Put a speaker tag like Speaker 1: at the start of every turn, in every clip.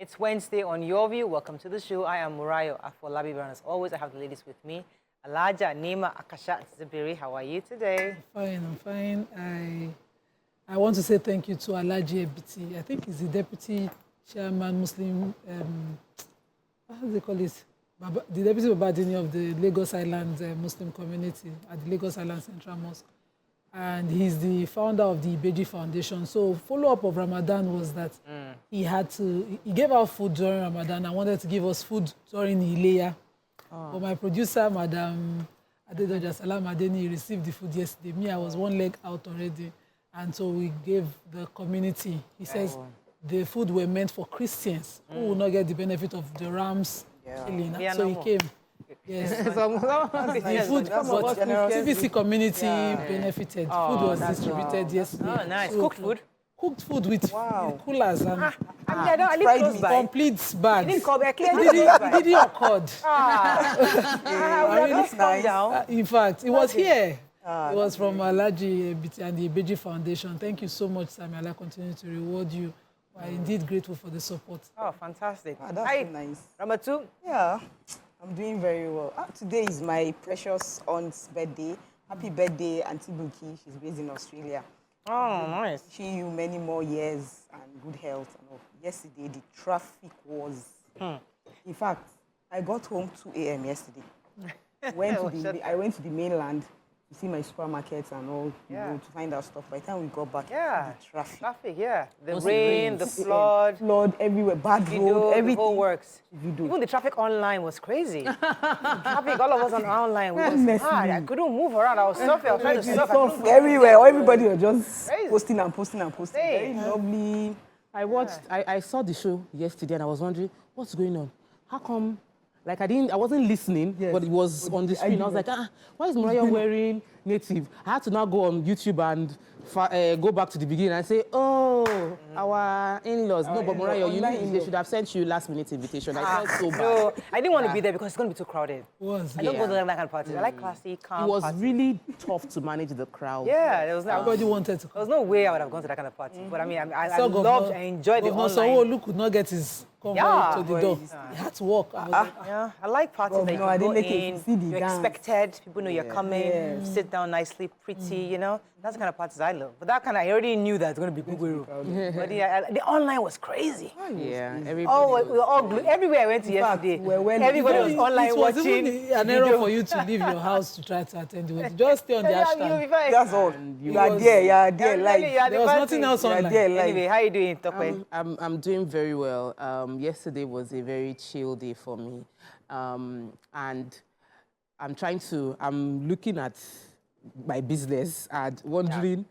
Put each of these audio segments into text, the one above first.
Speaker 1: It's Wednesday on Your View. Welcome to the show. I am Morayo Afolabi, and as always, I have the ladies with me. Alaja, Nima, Akasha, Zibiri. How are you today?
Speaker 2: I'm fine. I want to say thank you to Alaji Ebiti. I think he's the deputy chairman, Muslim, how do they call it? The deputy Babadini of the Lagos Island Muslim community at the Lagos Island Central Mosque. And he's the founder of the Ibeji Foundation. So follow-up of Ramadan was that he gave out food during Ramadan and wanted to give us food during Ileya. But my producer, Madam Adedoja Salam Adeni, received the food yesterday. Me, I was one leg out already. And so we gave the community. He says the food were meant for Christians who will not get the benefit of the rams killing. So he came. Yes. The food, but CBC community benefited. Food was distributed yesterday.
Speaker 1: Oh, nice. Cooked food?
Speaker 2: Cooked food with coolers and
Speaker 1: I live close by.
Speaker 2: complete bags.
Speaker 1: You didn't call back.
Speaker 2: It didn't occur.
Speaker 1: That's nice.
Speaker 2: In fact, it was here. It was from Alaji and the Ibeji Foundation. Thank you so much, Samuel. I continue to reward you. I'm indeed grateful for the support.
Speaker 1: Oh, fantastic.
Speaker 3: That's so nice.
Speaker 1: Ramatu?
Speaker 3: Yeah, I'm doing very well. Today is my precious aunt's birthday. Happy birthday, Auntie Buki. She's based in Australia.
Speaker 1: Oh, nice.
Speaker 3: Wishing you many more years and good health. And all. Yesterday, the traffic was... In fact, I got home 2 a.m. yesterday. I went to the mainland to see my supermarkets and all, you know, to find out stuff. By the time we got back, the traffic.
Speaker 1: The rain, the flood.
Speaker 3: Flood everywhere, bad road, everything.
Speaker 1: The whole works. Even the traffic online was crazy. The traffic, all of us on online was hard. I couldn't move around. I was suffering. I was trying to surf.
Speaker 3: Everywhere, everybody was just posting and posting and posting.
Speaker 1: Hey.
Speaker 3: Very lovely.
Speaker 4: I saw the show yesterday and I was wondering, what's going on? How come? Like I wasn't listening, but it was on the screen. I was like, why is Morayo wearing native? I had to now go on YouTube and go back to the beginning and say, our in-laws. No, but Morayo, they should have sent you last-minute invitation. I felt so bad.
Speaker 1: No, I didn't want to be there because it's going to be too crowded. I don't go to that kind of parties. I like classy, calm
Speaker 4: It was
Speaker 1: parties.
Speaker 4: really tough to manage the crowd.
Speaker 1: Yeah, there was no,
Speaker 2: Everybody wanted to
Speaker 1: there was no way I would have gone to that kind of party. But I mean, I loved and enjoyed the online.
Speaker 2: Sanwo-Olu could not get his convoy to the door. He had to walk.
Speaker 1: I like parties that you can go in, you're expected, people know you're coming, sit down nicely, pretty, you know. That's the kind of parties I love. But that kind of, I already knew that it's going to be Google. But the online was crazy.
Speaker 4: Yeah,
Speaker 1: we were all glued. Everywhere I went to yesterday, everybody was online watching.
Speaker 2: It was even an error for you to leave your house to try to attend to it. Just stay on the hashtag.
Speaker 3: That's all. You are there, live.
Speaker 2: There was nothing else online.
Speaker 1: Anyway, how are you doing, Tokwe?
Speaker 4: I'm doing very well. Yesterday was a very chill day for me. And I'm looking at my business and wondering,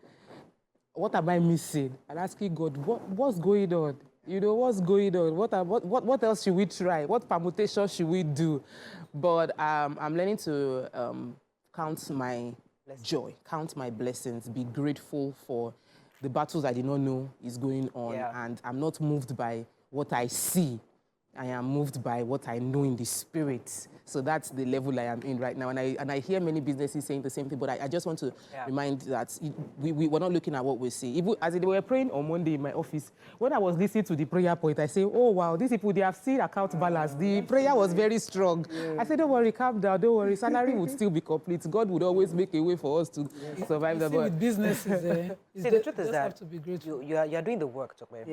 Speaker 4: what am I missing? And asking God, what's going on? You know, what's going on? What else should we try? What permutation should we do? But I'm learning to count my joy, count my blessings, be grateful for the battles I did not know is going on. And I'm not moved by what I see. I am moved by what I know in the spirit. So that's the level I am in right now. And I hear many businesses saying the same thing, but I just want to remind that we're not looking at what we see. Even as they were praying on Monday in my office, when I was listening to the prayer point, I say, oh, wow, these people, they have seen account balance. The prayer was very strong. I said, don't worry, calm down, don't worry. Salary would still be complete. God would always make a way for us to survive the
Speaker 2: with businesses,
Speaker 1: see, the truth is that
Speaker 2: have to be grateful.
Speaker 1: you're doing the work, Tokwe.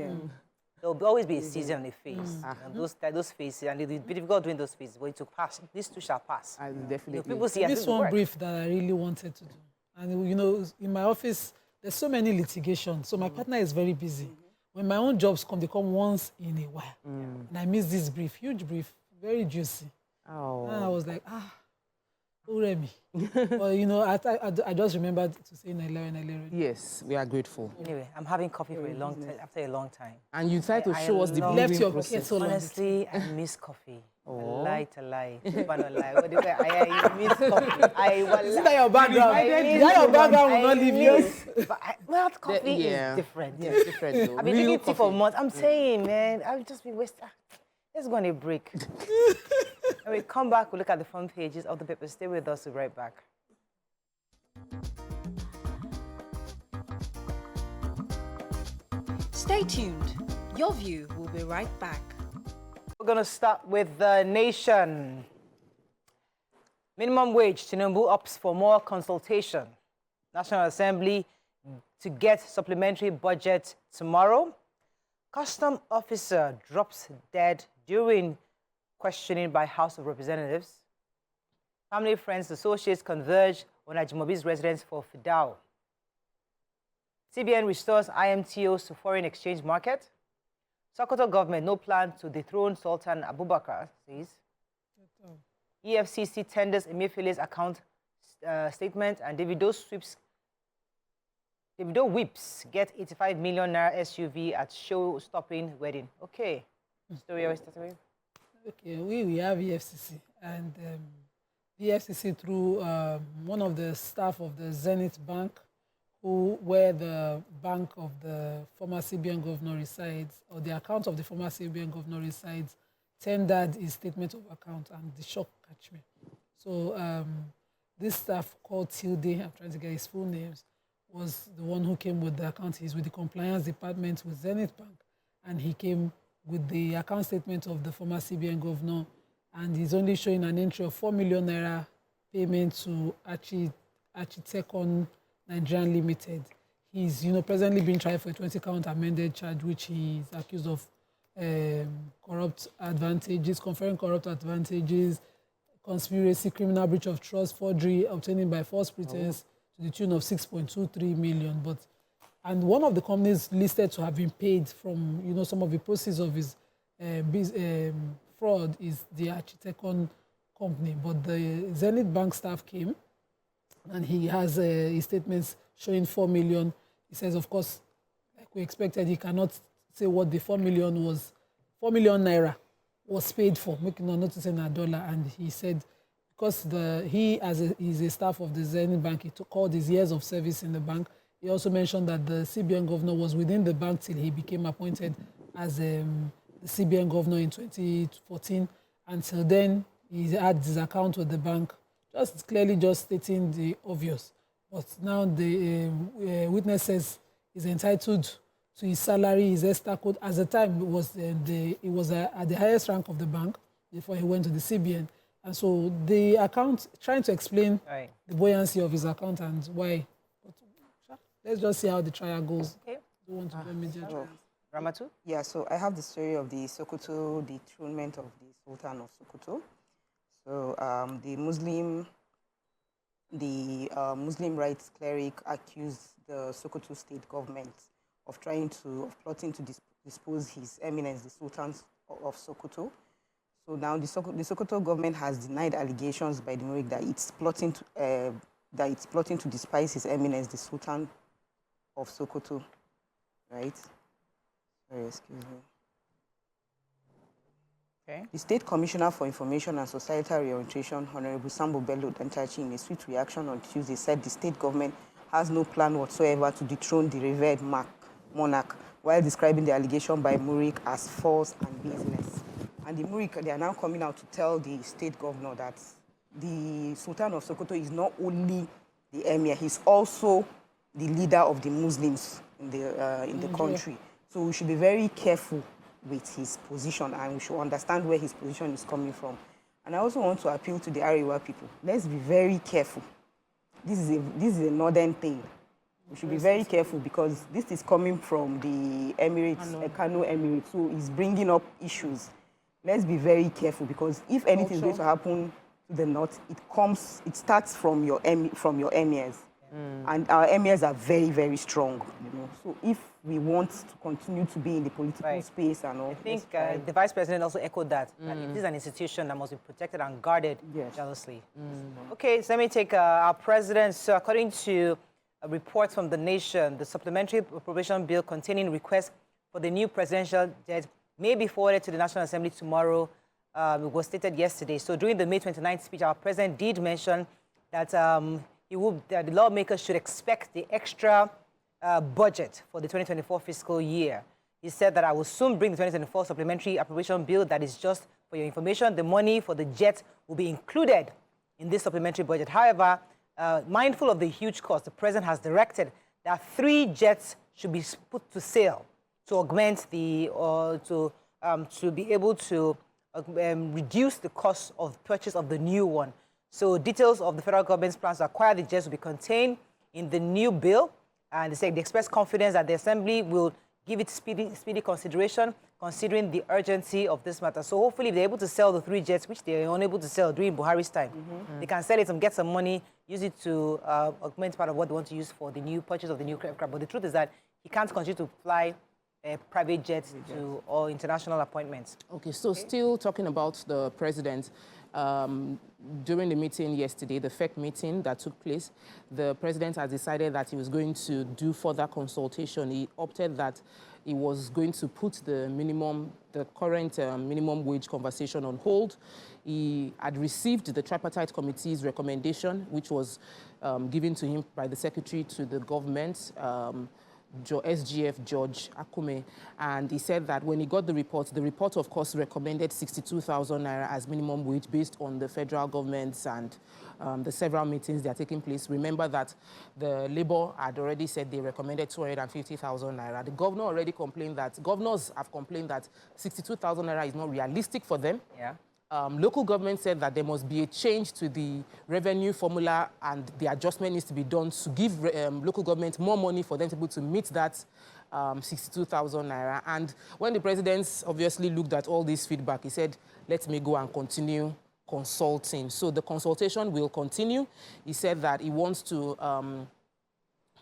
Speaker 1: There will always be a season and a phase. And those phases, and it will be difficult doing those phases, but it will pass. These two shall pass.
Speaker 4: Definitely.
Speaker 1: People see
Speaker 2: This one brief that I really wanted to do. And, you know, in my office, there's so many litigation. So my partner is very busy. When my own jobs come, they come once in a while. And I miss this brief, huge brief, very juicy. And I was like, Uremi. Well, you know, I just remembered to say Nigerian.
Speaker 4: Yes, we are grateful.
Speaker 1: Anyway, I'm having coffee for a long time, after a long time.
Speaker 4: And you try to show us the
Speaker 2: left your
Speaker 4: process.
Speaker 2: Honestly,
Speaker 1: I miss coffee. Lie to lie. I miss coffee.
Speaker 2: Is that your background? Your background will not leave you.
Speaker 1: Well, coffee is different.
Speaker 4: Yeah, it's different though.
Speaker 1: I've been drinking tea for months. I'm saying, man, I've just been wasting. Let's go on a break. And we come back, we'll look at the front pages of the paper. Stay with us, we'll be right back.
Speaker 5: Stay tuned. Your View will be right back.
Speaker 1: We're going to start with the nation. Minimum wage, Tinubu opts for more consultation. National Assembly to get supplementary budget tomorrow. Custom officer drops dead during questioning by House of Representatives. Family, friends, associates converge on Ajimobi's residence for Fidao. CBN restores IMTOs to foreign exchange market. Sokoto government, no plan to dethrone Sultan Abubakar, says. EFCC tenders Emefiele's account statement, and Davido whips get 85 million naira SUV at show-stopping wedding. Okay. Story always starts with.
Speaker 2: Okay, we have EFCC, and the EFCC through one of the staff of the Zenith Bank, where the bank of the former CBN governor resides, or the account of the former CBN governor resides, tendered his statement of account, and the shock catch me. So this staff called Tilde, I'm trying to get his full names, was the one who came with the account. He's with the compliance department with Zenith Bank, and he came with the account statement of the former CBN governor, and he's only showing an entry of 4 million naira payment to Architecon Nigerian Limited. He's presently being tried for a 20-count amended charge, which he is accused of corrupt advantages, conferring corrupt advantages, conspiracy, criminal breach of trust, forgery, obtaining by false pretense to the tune of 6.23 million. And one of the companies listed to have been paid from some of the proceeds of his fraud is the Architecon company. But the Zenith Bank staff came, and he has his statements showing 4 million. He says, of course, like we expected, he cannot say what the 4 million was. 4 million naira was paid for, making no notice in a dollar. And he said, because he's a staff of the Zenith Bank, he called his years of service in the bank. He also mentioned that the CBN governor was within the bank till he became appointed as the CBN governor in 2014. Until then, he had his account with the bank, just clearly just stating the obvious. But now the witness says he's entitled to his salary, his ESTA code. At the time, he was at the highest rank of the bank before he went to the CBN. And so the account, trying to explain the buoyancy of his account and why. But let's just see how the trial goes. Okay. Don't want to go immediate trial.
Speaker 1: Ramatu?
Speaker 3: Yeah, so I have the story of the Sokoto, the dethronement of the Sultan of Sokoto. So the Muslim rights cleric accused the Sokoto state government of plotting to dispose His Eminence, the Sultan of Sokoto. So now the Sokoto government has denied allegations by the Murik that it's plotting to despise His Eminence, the Sultan of Sokoto, right? Sorry, excuse me.
Speaker 1: Okay.
Speaker 3: The State Commissioner for Information and Societal Reorientation, Honorable Sambo Bello Dantachi, in a swift reaction on Tuesday, said the state government has no plan whatsoever to dethrone the revered monarch, while describing the allegation by Murik as false and baseless. And the Murik, they are now coming out to tell the state governor that the Sultan of Sokoto is not only the emir, he's also the leader of the Muslims in the country. So we should be very careful with his position, and we should understand where his position is coming from. And I also want to appeal to the Arewa people. Let's be very careful. This is a northern thing. We should be very careful because this is coming from the Emirates, Kano Emirates, so it's bringing up issues. Let's be very careful because if anything is going to happen to the north, it starts from your emirs. And our emirs are very, very strong. So if we want to continue to be in the political space and all,
Speaker 1: I think the Vice President also echoed that it is an institution that must be protected and guarded jealously. Okay, so let me take our president. So according to a report from The Nation, the supplementary appropriation bill containing requests for the new presidential debt may be forwarded to the National Assembly tomorrow. It was stated yesterday. So during the May 29th speech, our president did mention that the lawmakers should expect the extra budget for the 2024 fiscal year. He said that I will soon bring the 2024 supplementary appropriation bill. That is just for your information. The money for the jet will be included in this supplementary budget. However, mindful of the huge cost, the president has directed that 3 jets should be put to sale to augment to be able to reduce the cost of purchase of the new one. So details of the federal government's plans to acquire the jets will be contained in the new bill. And they say they express confidence that the Assembly will give it speedy consideration, considering the urgency of this matter. So hopefully they're able to sell the 3 jets, which they are unable to sell during Buhari's time. They can sell it and get some money, use it to augment part of what they want to use for the new purchase of the new aircraft. But the truth is that he can't continue to fly private jets to all international appointments.
Speaker 4: Okay, so still talking about the president, during the meeting yesterday, the FEC meeting that took place, the president has decided that he was going to do further consultation. He opted that he was going to put the current minimum wage conversation on hold. He had received the tripartite committee's recommendation, which was given to him by the secretary to the government, SGF George Akume, and he said that when he got the report of course recommended 62,000 naira as minimum wage based on the federal government's and the several meetings that are taking place. Remember that the Labour had already said they recommended 250,000 naira. The governor already complained that, governors have complained that 62,000 naira is not realistic for them.
Speaker 1: Yeah.
Speaker 4: Local government said that there must be a change to the revenue formula and the adjustment needs to be done to give local government more money for them to be able to meet that 62,000 naira. And when the president obviously looked at all this feedback, he said, let me go and continue consulting. So the consultation will continue. He said that he wants to...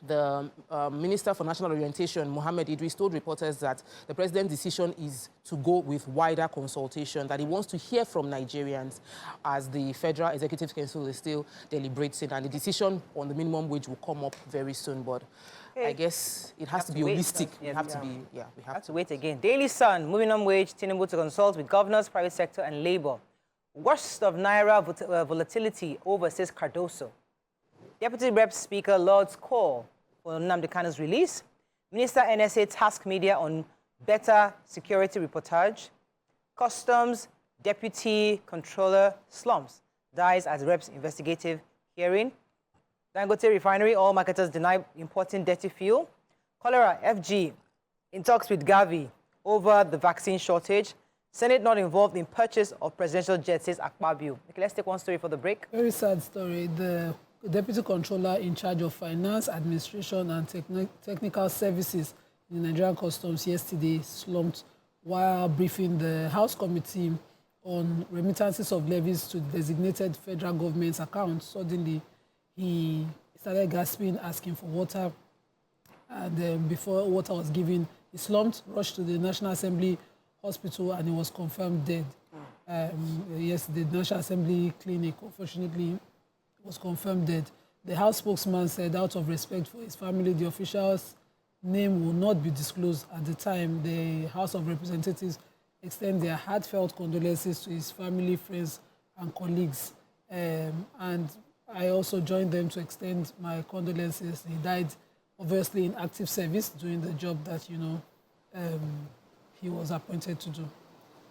Speaker 4: the Minister for National Orientation, Mohammed Idris, told reporters that the president's decision is to go with wider consultation, that he wants to hear from Nigerians as the Federal Executive Council is still deliberating, and the decision on the minimum wage will come up very soon. But I guess it has to be holistic. We have to
Speaker 1: wait again. Daily Sun, minimum wage, Tinubu to consult with governors, private sector, and labor. Worst of Naira volatility over, says Cardoso. Deputy Rep Speaker Lord's call for Nnamdi Kanu's release. Minister NSA task media on better security reportage. Customs Deputy Controller slumps, dies as Rep's investigative hearing. Dangote Refinery, all marketers deny importing dirty fuel. Cholera, FG, in talks with Gavi over the vaccine shortage. Senate not involved in purchase of presidential jets, says Akpabio. Okay, let's take one story for the break.
Speaker 2: Very sad story. The Deputy Controller in charge of Finance, Administration and Technical Services in the Nigerian Customs yesterday slumped while briefing the House Committee on remittances of levies to designated federal government's accounts. Suddenly, he started gasping, asking for water. And before water was given, he slumped, rushed to the National Assembly Hospital, and he was confirmed dead. Yesterday, the National Assembly Clinic, unfortunately, was confirmed dead. The House spokesman said, out of respect for his family, the official's name will not be disclosed at the time. The House of Representatives extend their heartfelt condolences to his family, friends, and colleagues. And I also joined them to extend my condolences. He died, obviously, in active service, doing the job that, he was appointed to do.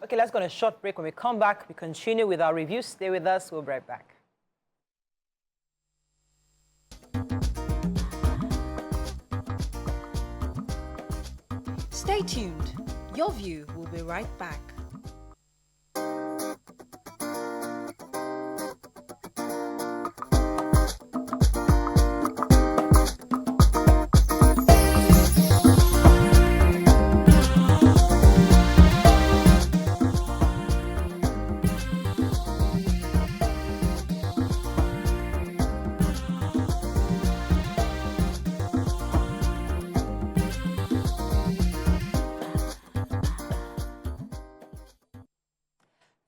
Speaker 1: Okay, let's go on a short break. When we come back, we continue with our review. Stay with us. We'll be right back.
Speaker 5: Stay tuned. Your View will be right back.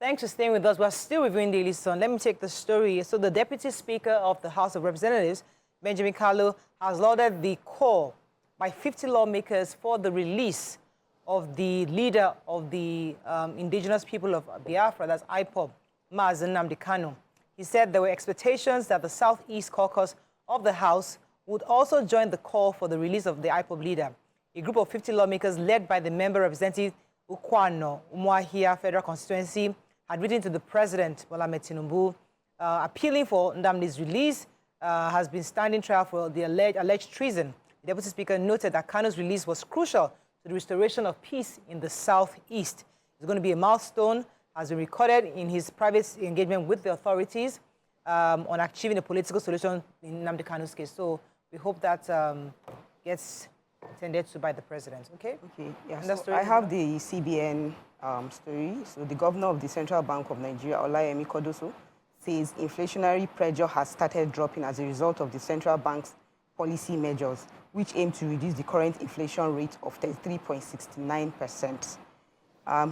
Speaker 1: Thanks for staying with us. We're still reviewing Daily Sun. Let me take the story. So the Deputy Speaker of the House of Representatives, Benjamin Kalu, has lauded the call by 50 lawmakers for the release of the leader of the indigenous people of Biafra, that's IPOB, Mazen Nnamdi Kanu. He said there were expectations that the Southeast Caucus of the House would also join the call for the release of the IPOB leader. A group of 50 lawmakers led by the member representing Ukwano, Umuahia Federal Constituency, had written to the President, Bola Ahmed Tinubu, appealing for Nnamdi's release, has been standing trial for the alleged treason. The Deputy Speaker noted that Kanu's release was crucial to the restoration of peace in the Southeast. It's going to be a milestone has been recorded in his private engagement with the authorities on achieving a political solution in Nnamdi Kanu's case. So we hope that gets attended to by the president. Okay?
Speaker 3: Okay, yeah. So I have the CBN story. So the governor of the Central Bank of Nigeria, Olayemi Kodoso, says inflationary pressure has started dropping as a result of the central bank's policy measures, which aim to reduce the current inflation rate of 33.69%.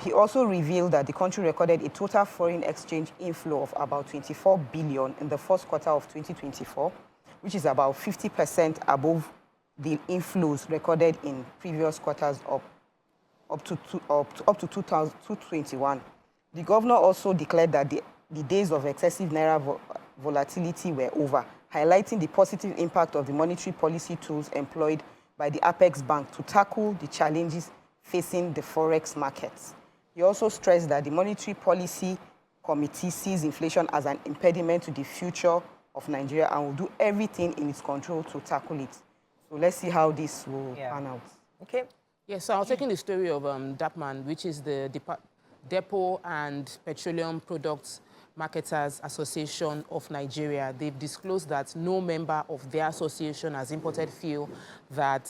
Speaker 3: He also revealed that the country recorded a total foreign exchange inflow of about 24 billion in the first quarter of 2024, which is about 50% above the inflows recorded in previous quarters up to 2021. The governor also declared that the days of excessive naira volatility were over, highlighting the positive impact of the monetary policy tools employed by the Apex Bank to tackle the challenges facing the forex markets. He also stressed that the Monetary Policy Committee sees inflation as an impediment to the future of Nigeria and will do everything in its control to tackle it. So let's see how this will pan out.
Speaker 1: Okay.
Speaker 4: Yes, so I was taking the story of DAPMAN, which is the Depot and Petroleum Products Marketers Association of Nigeria. They've disclosed that no member of their association has imported fuel that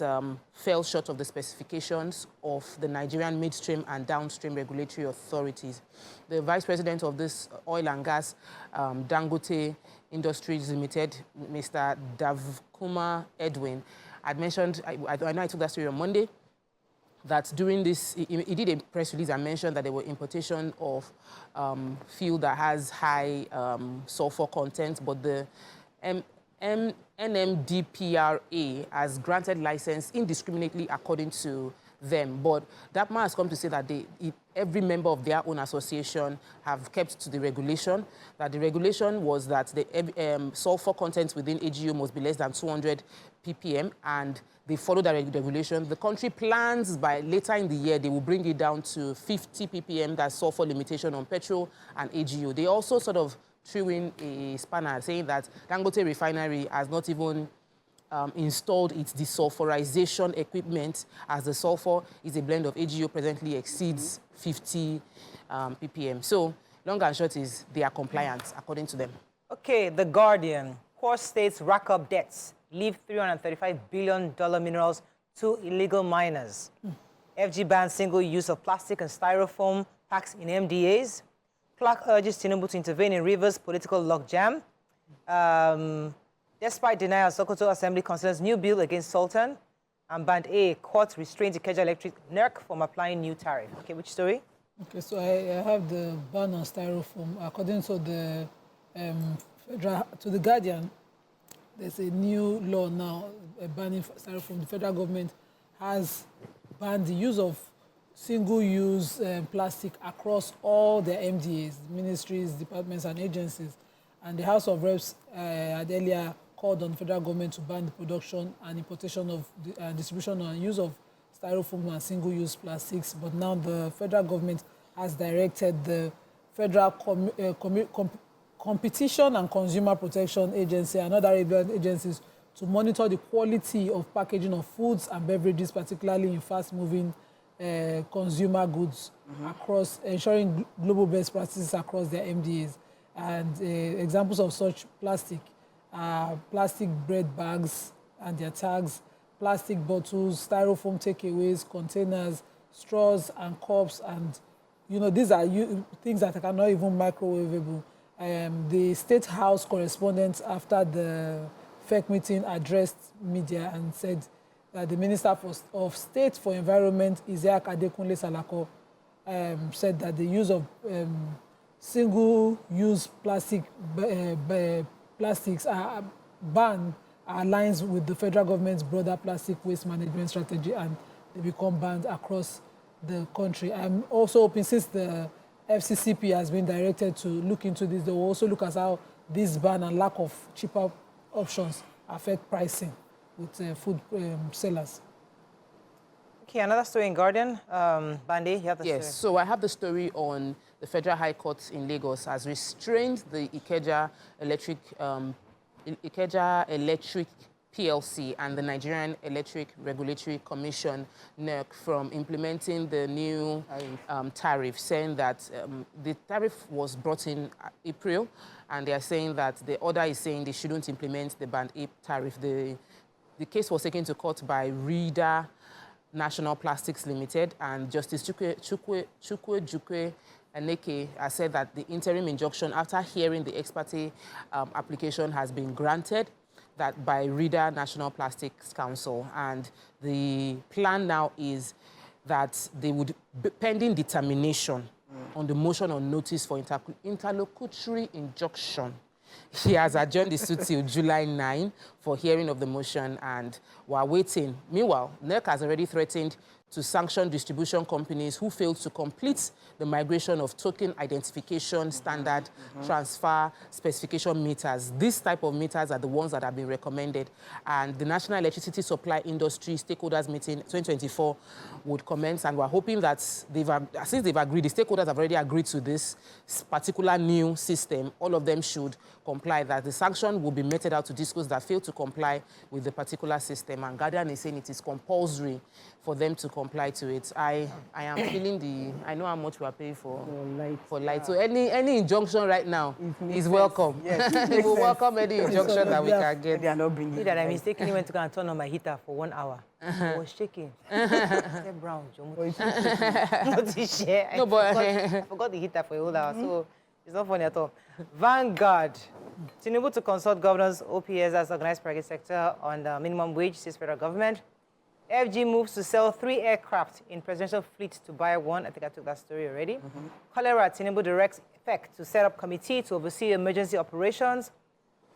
Speaker 4: fell short of the specifications of the Nigerian midstream and downstream regulatory authorities. The vice president of this oil and gas, Dango Industries Limited, Mr. Davkuma Edwin, had mentioned, I know I took that story on Monday, that during this, he did a press release and mentioned that there were importation of fuel that has high sulfur content, but the NMDPRA has granted license indiscriminately according to them. But DAPMA has come to say that every member of their own association have kept to the regulation, that the regulation was that the sulfur content within AGO must be less than 200 ppm, and they follow that regulation. The country plans by later in the year, they will bring it down to 50 ppm, that's sulfur limitation on petrol and AGO. They also sort of threw in a spanner saying that Dangote Refinery has not even installed its desulfurization equipment, as the sulfur is a blend of AGO presently exceeds 50 ppm. So long and short is they are compliant according to them.
Speaker 1: Okay, The Guardian. Poor states rack up debts, leave $335 billion minerals to illegal miners. FG bans single use of plastic and styrofoam packs in MDAs. Clark urges Tinubu to intervene in Rivers' political logjam. Despite denial, Sokoto Assembly considers new bill against Sultan. And Band A, court restrains Ikeja Electric NERC from applying new tariff. Okay, which story?
Speaker 2: Okay, so I have the ban on styrofoam. According to the Guardian, there's a new law now banning styrofoam. The federal government has banned the use of single-use plastic across all their MDAs, ministries, departments, and agencies. And the House of Reps had earlier called on the federal government to ban the production and importation of distribution and use of styrofoam and single-use plastics. But now the federal government has directed the Federal Competition and Consumer Protection Agency and other agencies to monitor the quality of packaging of foods and beverages, particularly in fast-moving consumer goods, across ensuring global best practices across their MDAs. And examples of such plastic are plastic bread bags and their tags, plastic bottles, styrofoam takeaways, containers, straws and cups, and these are things that are not even microwavable. The State House correspondent, after the FEC meeting, addressed media and said that the Minister of State for Environment, Isiaq Adekunle Salako, said that the use of single-use plastics are banned aligns with the federal government's broader plastic waste management strategy, and they become banned across the country. I'm also hoping, since the FCCP has been directed to look into this, they will also look at how this ban and lack of cheaper options affect pricing with food sellers.
Speaker 1: Okay, another story in Guardian. Bandi, you have the story.
Speaker 4: Yes, so I have the story on the Federal High Court in Lagos has restrained the Ikeja Electric PLC and the Nigerian Electric Regulatory Commission, NERC, from implementing the new tariff, saying that the tariff was brought in April, and they are saying that the order is saying they shouldn't implement the Band A tariff. The case was taken to court by Reader National Plastics Limited, and Justice Chukwe Lekki has said that the interim injunction, after hearing the ex parte application, has been granted that by Reader National Plastics Council. And the plan now is that they would, pending determination on the motion on notice for interlocutory injunction, he has adjourned the suit till July 9 for hearing of the motion, and we're waiting. Meanwhile, NERC has already threatened to sanction distribution companies who failed to complete the migration of token identification standard transfer specification meters. This type of meters are the ones that have been recommended, and the National Electricity Supply Industry Stakeholders Meeting 2024 would commence, and we're hoping that since they've agreed, the stakeholders have already agreed to this particular new system, all of them should comply, that the sanction will be meted out to discos that fail to comply with the particular system. And Guardian is saying it is compulsory for them to comply to it. I am feeling I know how much we are paying for light. So any injunction right now is welcome.
Speaker 3: Yes,
Speaker 4: we will welcome any injunction that we can get.
Speaker 3: They are not bringing
Speaker 1: that I mistakenly went to go and turn on my heater for 1 hour. I was shaking. Step brown, not to share. I forgot the heater for a whole hour, so it's not funny at all. Vanguard. Tinubu to consult governors, OPS as organized private sector on the minimum wage, says federal government. FG moves to sell 3 aircraft in presidential fleet to buy 1. I think I took that story already. Cholera, Tinubu directs effect to set up committee to oversee emergency operations.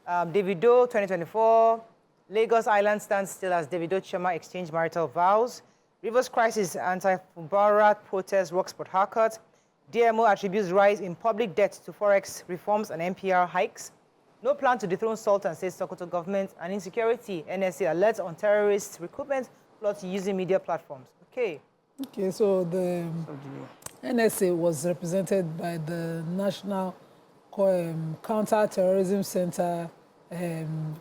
Speaker 1: Davido 2024. Lagos Island stands still as Davido Chiomas exchange marital vows. Rivers crisis, anti-Mubarak protest rocks Port Harcourt. DMO attributes rise in public debt to forex reforms and NPR hikes. No plan to dethrone Sultan, says Sokoto government. And insecurity, NSA alerts on terrorist recruitment plots using media platforms. Okay,
Speaker 2: so the NSA was represented by the National Counter-Terrorism Center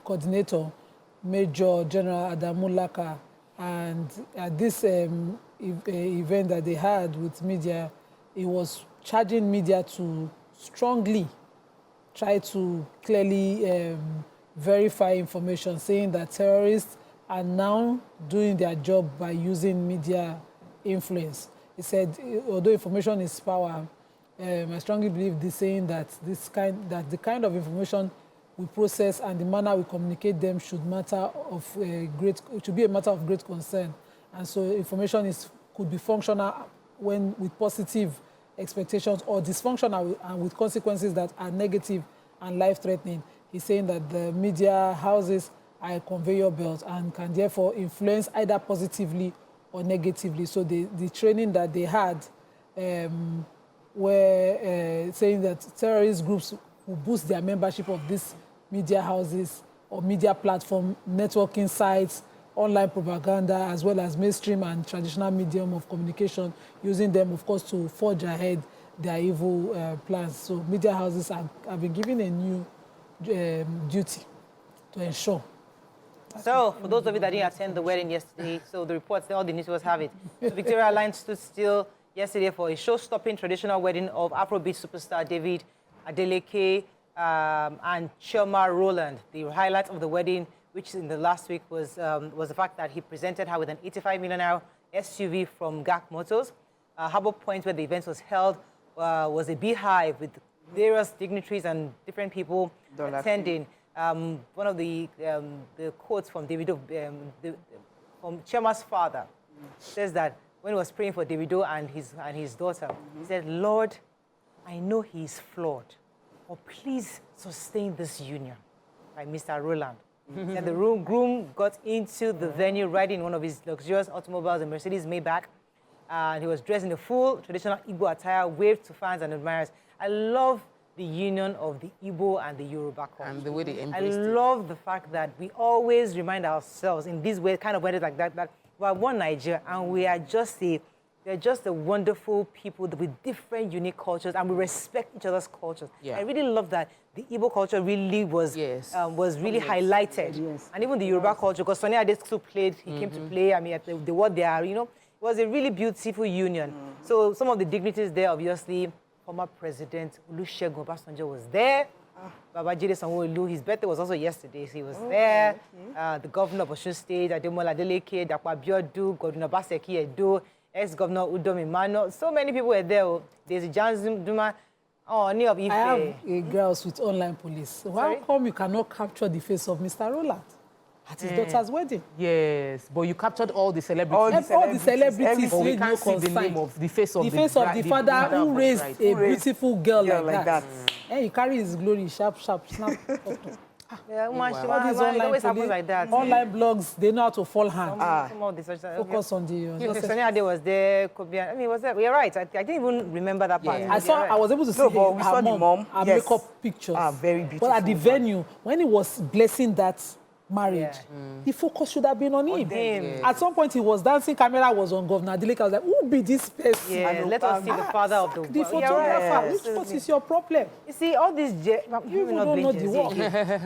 Speaker 2: coordinator, Major General Adamu Laka. And at this event that they had with media, he was charging media to strongly try to clearly verify information, saying that terrorists are now doing their job by using media influence. He said, although information is power, I strongly believe this, saying that the kind of information we process and the manner we communicate them should be a matter of great concern. And so information could be functional when with positive expectations, or dysfunctional and with consequences that are negative and life-threatening. He's saying that the media houses are a conveyor belt and can therefore influence either positively or negatively. So the training that they had were saying that terrorist groups will boost their membership of these media houses or media platform, networking sites, online propaganda, as well as mainstream and traditional medium of communication, using them, of course, to forge ahead their evil plans. So media houses have been given a new duty to ensure.
Speaker 1: So, for those of you that didn't attend the wedding yesterday, so the reports, all the newspapers have it. So Victoria Line stood still yesterday for a show-stopping traditional wedding of Afrobeat superstar David Adeleke and Chioma Rowland. The highlight of the wedding, which in the last week was the fact that he presented her with an 85 million SUV from GAC Motors. Harbour Point, where the event was held, was a beehive with various dignitaries and different people attending. One of the quotes from Davido, from Chiomas' father, says that when he was praying for Davido and his daughter, he said, "Lord, I know he is flawed, but please sustain this union," by Mr. Rowland. And the groom got into the venue riding one of his luxurious automobiles, a Mercedes Maybach, and he was dressed in a full traditional Igbo attire, waved to fans and admirers. I love the union of the Igbo and the Yoruba culture.
Speaker 4: And the way they embraced it.
Speaker 1: I love the fact that we always remind ourselves in this way, kind of weddings like that we are one Nigeria, and we are just a They're just a wonderful people with different, unique cultures, and we respect each other's cultures.
Speaker 4: Yeah.
Speaker 1: I really love that the Igbo culture really was really highlighted, and even the Yoruba culture. Because Sonny Ade too played, he came to play. I mean, the word they are, you know, it was a really beautiful union. So some of the dignitaries there, obviously, former President Olusegun Obasanjo was there. Babajide Sanwo-Olu, his birthday was also yesterday, so he was there. Okay. The governor of Osun State, Ademola Adeleke, Dapo Abiodun, Governor Obaseki Edo, ex-governor Udom Emmanuel. So many people were there. There's a Janzum Duma. Oh, Oni of Ife.
Speaker 2: I have a girls with online police. So how come you cannot capture the face of Mr. Roland at his daughter's wedding?
Speaker 4: Yes, but you captured all the celebrities.
Speaker 2: All the celebrities
Speaker 4: but we
Speaker 2: made
Speaker 4: can't
Speaker 2: no
Speaker 4: see the
Speaker 2: concern.
Speaker 4: name of the face of
Speaker 2: the face of the father who raised a beautiful girl like that. And he carry his glory, sharp, snap.
Speaker 1: Yeah,
Speaker 2: all these online
Speaker 1: always happens like that.
Speaker 2: Online blogs, they know how to fall hand.
Speaker 1: Some of this,
Speaker 2: Focus on the...
Speaker 1: Sonny Ade was there, Kobe, I mean, was there? You're right. I didn't even remember that part.
Speaker 2: Yeah. I was able to see her mom, her makeup pictures.
Speaker 3: Very beautiful.
Speaker 2: But at the venue, when he was blessing that marriage, the focus should have been on him. At some point, he was dancing, camera was on Governor Adeleke. I was like, who be this person?
Speaker 1: Yeah, let us see the father of the world.
Speaker 2: The photographer, what is your problem?
Speaker 1: You see, all these...
Speaker 2: You even don't know the work.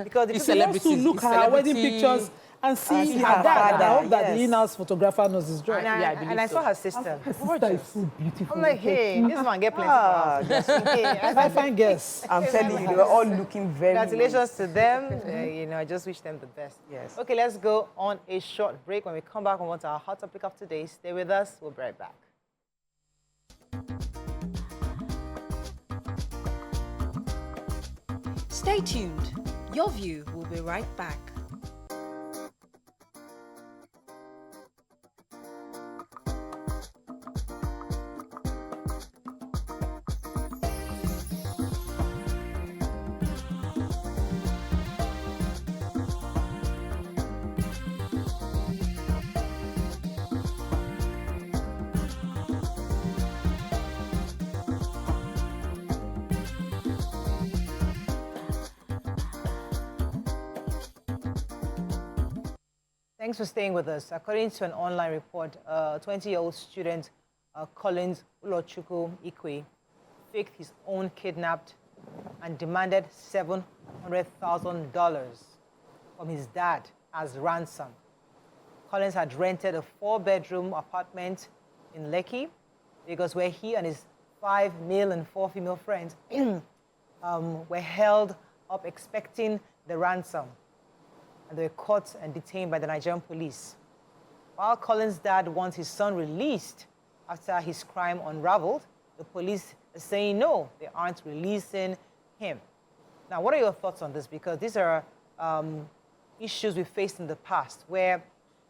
Speaker 1: Because
Speaker 2: the people wants to look at her wedding pictures and see her dad. I hope that the in-house photographer knows his job.
Speaker 1: And I saw her sister.
Speaker 2: Her sister is so beautiful.
Speaker 1: I'm like, hey, this one get plenty.
Speaker 2: Fine guess.
Speaker 3: I'm telling you, they were all looking very
Speaker 1: Congratulations to them. You know, I just wish them the best.
Speaker 3: Yes.
Speaker 1: Okay, let's go on a short break. When we come back, we want our hot topic of today. Stay with us. We'll be right back.
Speaker 5: Stay tuned. Your View will be right back.
Speaker 1: Thanks for staying with us. According to an online report, 20-year-old student Collins Ulochukwu Ikwe faked his own kidnapped and demanded $700,000 from his dad as ransom. Collins had rented a 4-bedroom apartment in Lekki, Lagos, where he and his 5 male and 4 female friends were held up expecting the ransom. And they were caught and detained by the Nigerian police. While Collins' dad wants his son released after his crime unraveled, the police are saying no, they aren't releasing him. Now, what are your thoughts on this? Because these are issues we faced in the past where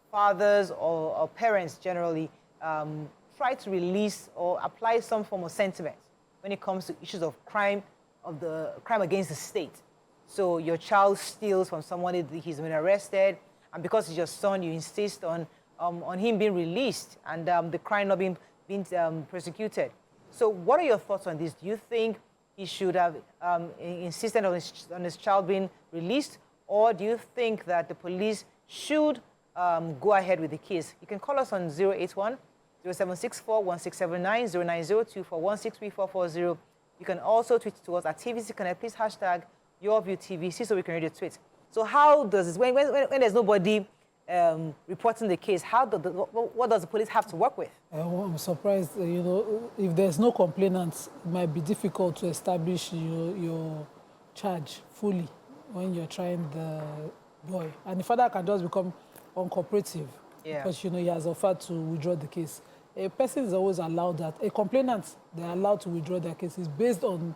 Speaker 1: fathers or parents generally try to release or apply some form of sentiment when it comes to issues of crime against the state. So your child steals from someone, he's been arrested, and because he's your son, you insist on him being released and the crime not being persecuted. So what are your thoughts on this? Do you think he should have insisted on his child being released, or do you think that the police should go ahead with the case? You can call us on 081 0764 1679 0902 4163440. You can also tweet to us at TVC Connect. Please hashtag YourViewTVC so we can read your tweets. So how does this, when there's nobody reporting the case, what does the police have to work with?
Speaker 2: I'm surprised, you know, if there's no complainants, it might be difficult to establish your charge fully when you're trying the boy. And the father can just become uncooperative because, you know, he has offered to withdraw the case. A person is always allowed that. A complainant, they're allowed to withdraw their cases based on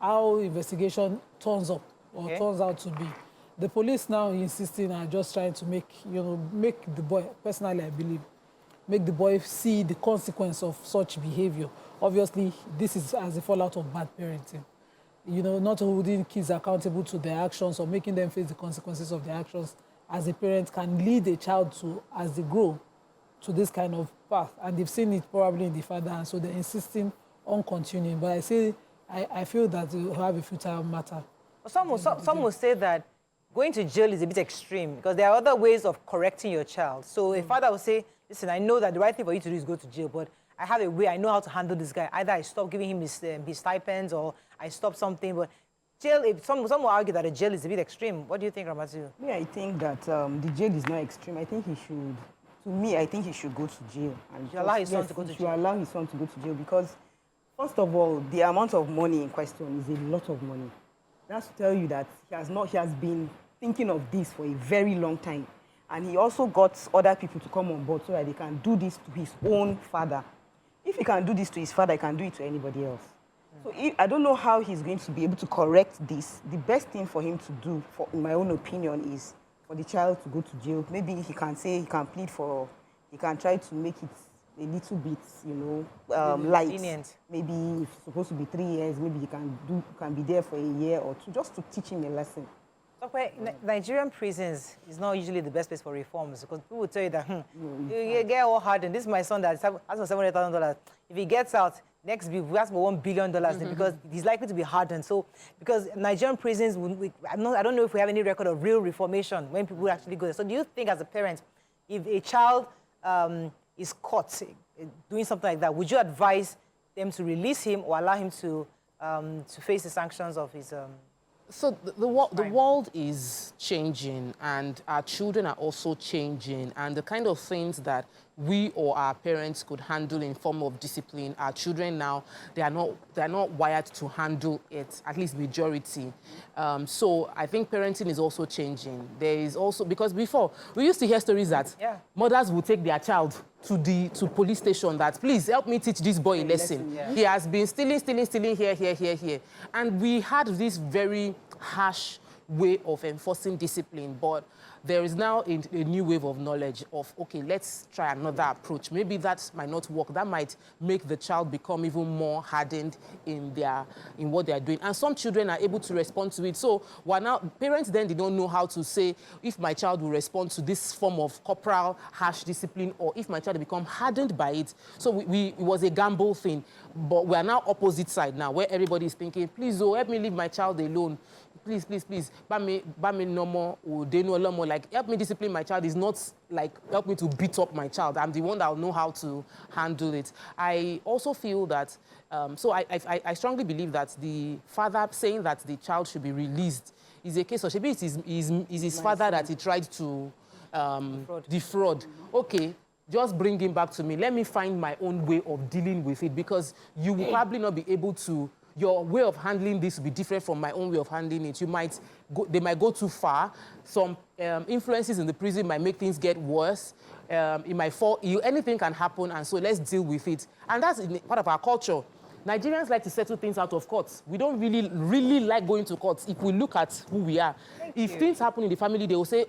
Speaker 2: how investigation turns up or turns out to be. The police now insisting are just trying to make the boy, personally I believe, make the boy see the consequence of such behavior. Obviously, this is as a fallout of bad parenting. You know, not holding kids accountable to their actions or making them face the consequences of their actions as a parent can lead a child to, as they grow, to this kind of path. And they've seen it probably in the father, and so they're insisting on continuing. But I feel that it will have a futile matter.
Speaker 1: Some will say that going to jail is a bit extreme because there are other ways of correcting your child. So a father will say, listen, I know that the right thing for you to do is go to jail, but I have a way, I know how to handle this guy. Either I stop giving him his stipends or I stop something. But jail, if some will argue that a jail is a bit extreme. What do you think, Ramatu?
Speaker 3: Yeah, I think that the jail is not extreme. I think he should, to me, I think he should go to jail. And
Speaker 1: you allow his son to go to jail?
Speaker 3: He should allow his son to go to jail because, first of all, the amount of money in question is a lot of money. That's to tell you that he has been thinking of this for a very long time. And he also got other people to come on board so that they can do this to his own father. If he can do this to his father, he can do it to anybody else. So I don't know how he's going to be able to correct this. The best thing for him to do, in my own opinion, is for the child to go to jail. Maybe he can say he can plead for, he can try to make it a little bit, light.
Speaker 1: Lenient.
Speaker 3: Maybe if it's supposed to be 3 years, maybe he can be there for a year or two, just to teach him a lesson.
Speaker 1: Okay, Nigerian prisons is not usually the best place for reforms because people will tell you that you get all hardened. This is my son that has for $700,000. If he gets out, next week we ask for $1 billion because he's likely to be hardened. So, because Nigerian prisons, I don't know if we have any record of real reformation when people actually go there. So, do you think as a parent, if a child is caught doing something like that, would you advise them to release him or allow him to face the sanctions of his?
Speaker 4: So the world is changing and our children are also changing, and the kind of things that we or our parents could handle in form of discipline, our children now, they are not wired to handle it, at least majority. So I think parenting is also changing. There is also, because before, we used to hear stories that mothers would take their child to police station that, please help me teach this boy a lesson. He has been stealing here. And we had this very harsh way of enforcing discipline, but there is now a new wave of knowledge of, okay, let's try another approach. Maybe that might not work. That might make the child become even more hardened in what they are doing. And some children are able to respond to it. So while now parents then they don't know how to say if my child will respond to this form of corporal harsh discipline or if my child will become hardened by it. So it was a gamble thing. But we are now opposite side now, where everybody is thinking, please, help me leave my child alone. Please. Bami no more, or they know a lot more. Like, help me discipline my child is not like help me to beat up my child. I'm the one that will know how to handle it. I also feel that, so I strongly believe that the father saying that the child should be released is a case of, maybe it is his father that he tried to defraud. Okay. Just bring him back to me. Let me find my own way of dealing with it, because you will probably not be able to, your way of handling this will be different from my own way of handling it. They might go too far. Some influences in the prison might make things get worse. It might fall ill. Anything can happen, and so let's deal with it. And that's part of our culture. Nigerians like to settle things out of courts. We don't really like going to courts. If we look at who we are, if things happen in the family, they will say,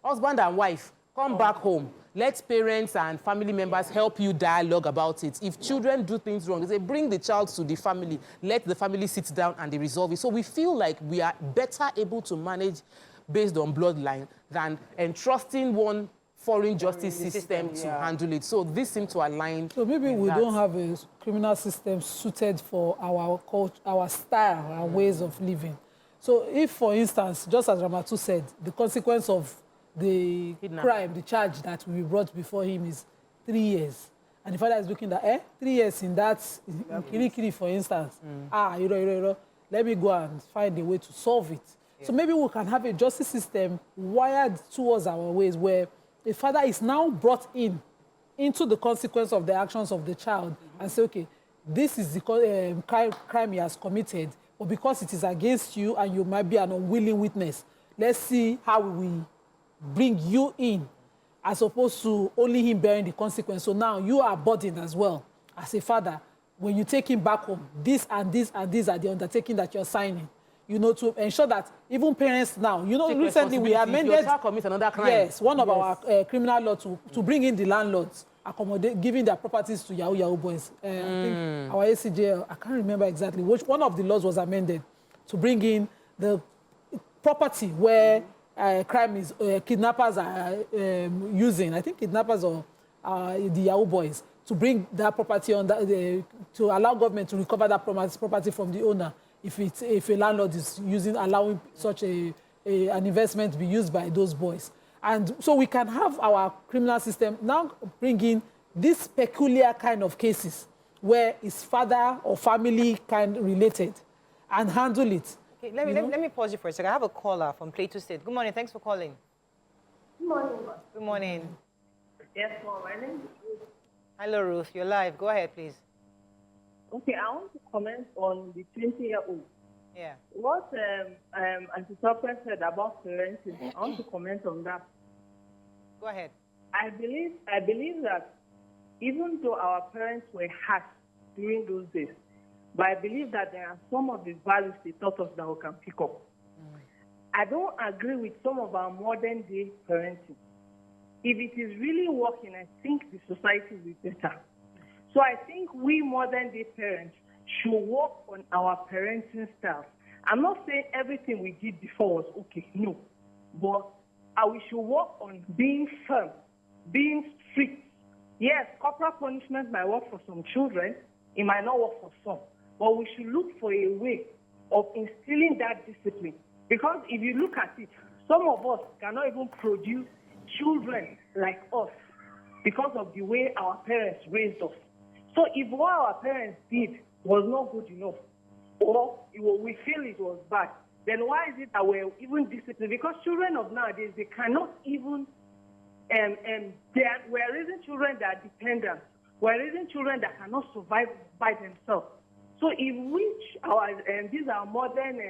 Speaker 4: husband and wife, come back home. Let parents and family members help you dialogue about it. If children do things wrong, they say, bring the child to the family. Let the family sit down and they resolve it. So we feel like we are better able to manage based on bloodline than entrusting one foreign justice system to handle it. So this seems to align.
Speaker 2: So maybe we don't have a criminal system suited for our culture, our style, our ways of living. So if, for instance, just as Ramatu said, the consequence of the crime, the charge that we brought before him is 3 years. And the father is looking at 3 years in that, Kirikiri, for instance. Let me go and find a way to solve it. Yeah. So maybe we can have a justice system wired towards our ways where the father is now brought into the consequence of the actions of the child and say, okay, this is the crime he has committed, but because it is against you and you might be an unwilling witness, let's see how we bring you in, as opposed to only him bearing the consequence. So now you are burdened as well as a father. When you take him back home, this and this and these are the undertaking that you're signing. To ensure that even parents now, recently we amended.
Speaker 4: Your child commits another crime.
Speaker 2: Yes, one of our criminal law to bring in the landlords, giving their properties to Yahoo boys. I think our ACJ, I can't remember exactly which one of the laws was amended to bring in the property where crime is kidnappers are using. I think kidnappers or the Yahoo boys to bring that property on to allow government to recover that property from the owner if a landlord is allowing such an investment to be used by those boys. And so we can have our criminal system now bring in these peculiar kind of cases where it's father or family kind related and handle it.
Speaker 1: Okay, let me pause you for a second. I have a caller from Plateau State. Good morning. Thanks for calling.
Speaker 6: Good morning.
Speaker 1: Good morning.
Speaker 6: Yes, ma'am. My name is Ruth.
Speaker 1: Hello, Ruth. You're live. Go ahead, please.
Speaker 6: Okay, I want to comment on the 20-year-old.
Speaker 1: Yeah.
Speaker 6: What Auntie Topper said about parenting, I want to comment on that.
Speaker 1: Go ahead.
Speaker 6: I believe that even though our parents were harsh during those days, but I believe that there are some of the values they taught us that we can pick up. I don't agree with some of our modern day parenting. If it is really working, I think the society will be better. So I think we modern day parents should work on our parenting styles. I'm not saying everything we did before was okay, no. But we should work on being firm, being strict. Yes, corporal punishment might work for some children, it might not work for some. But we should look for a way of instilling that discipline. Because if you look at it, some of us cannot even produce children like us because of the way our parents raised us. So if what our parents did was not good enough, or we feel it was bad, then why is it that we're even disciplined? Because children of nowadays, they cannot even, we're raising children that are dependent. We're raising children that cannot survive by themselves. So if these are modern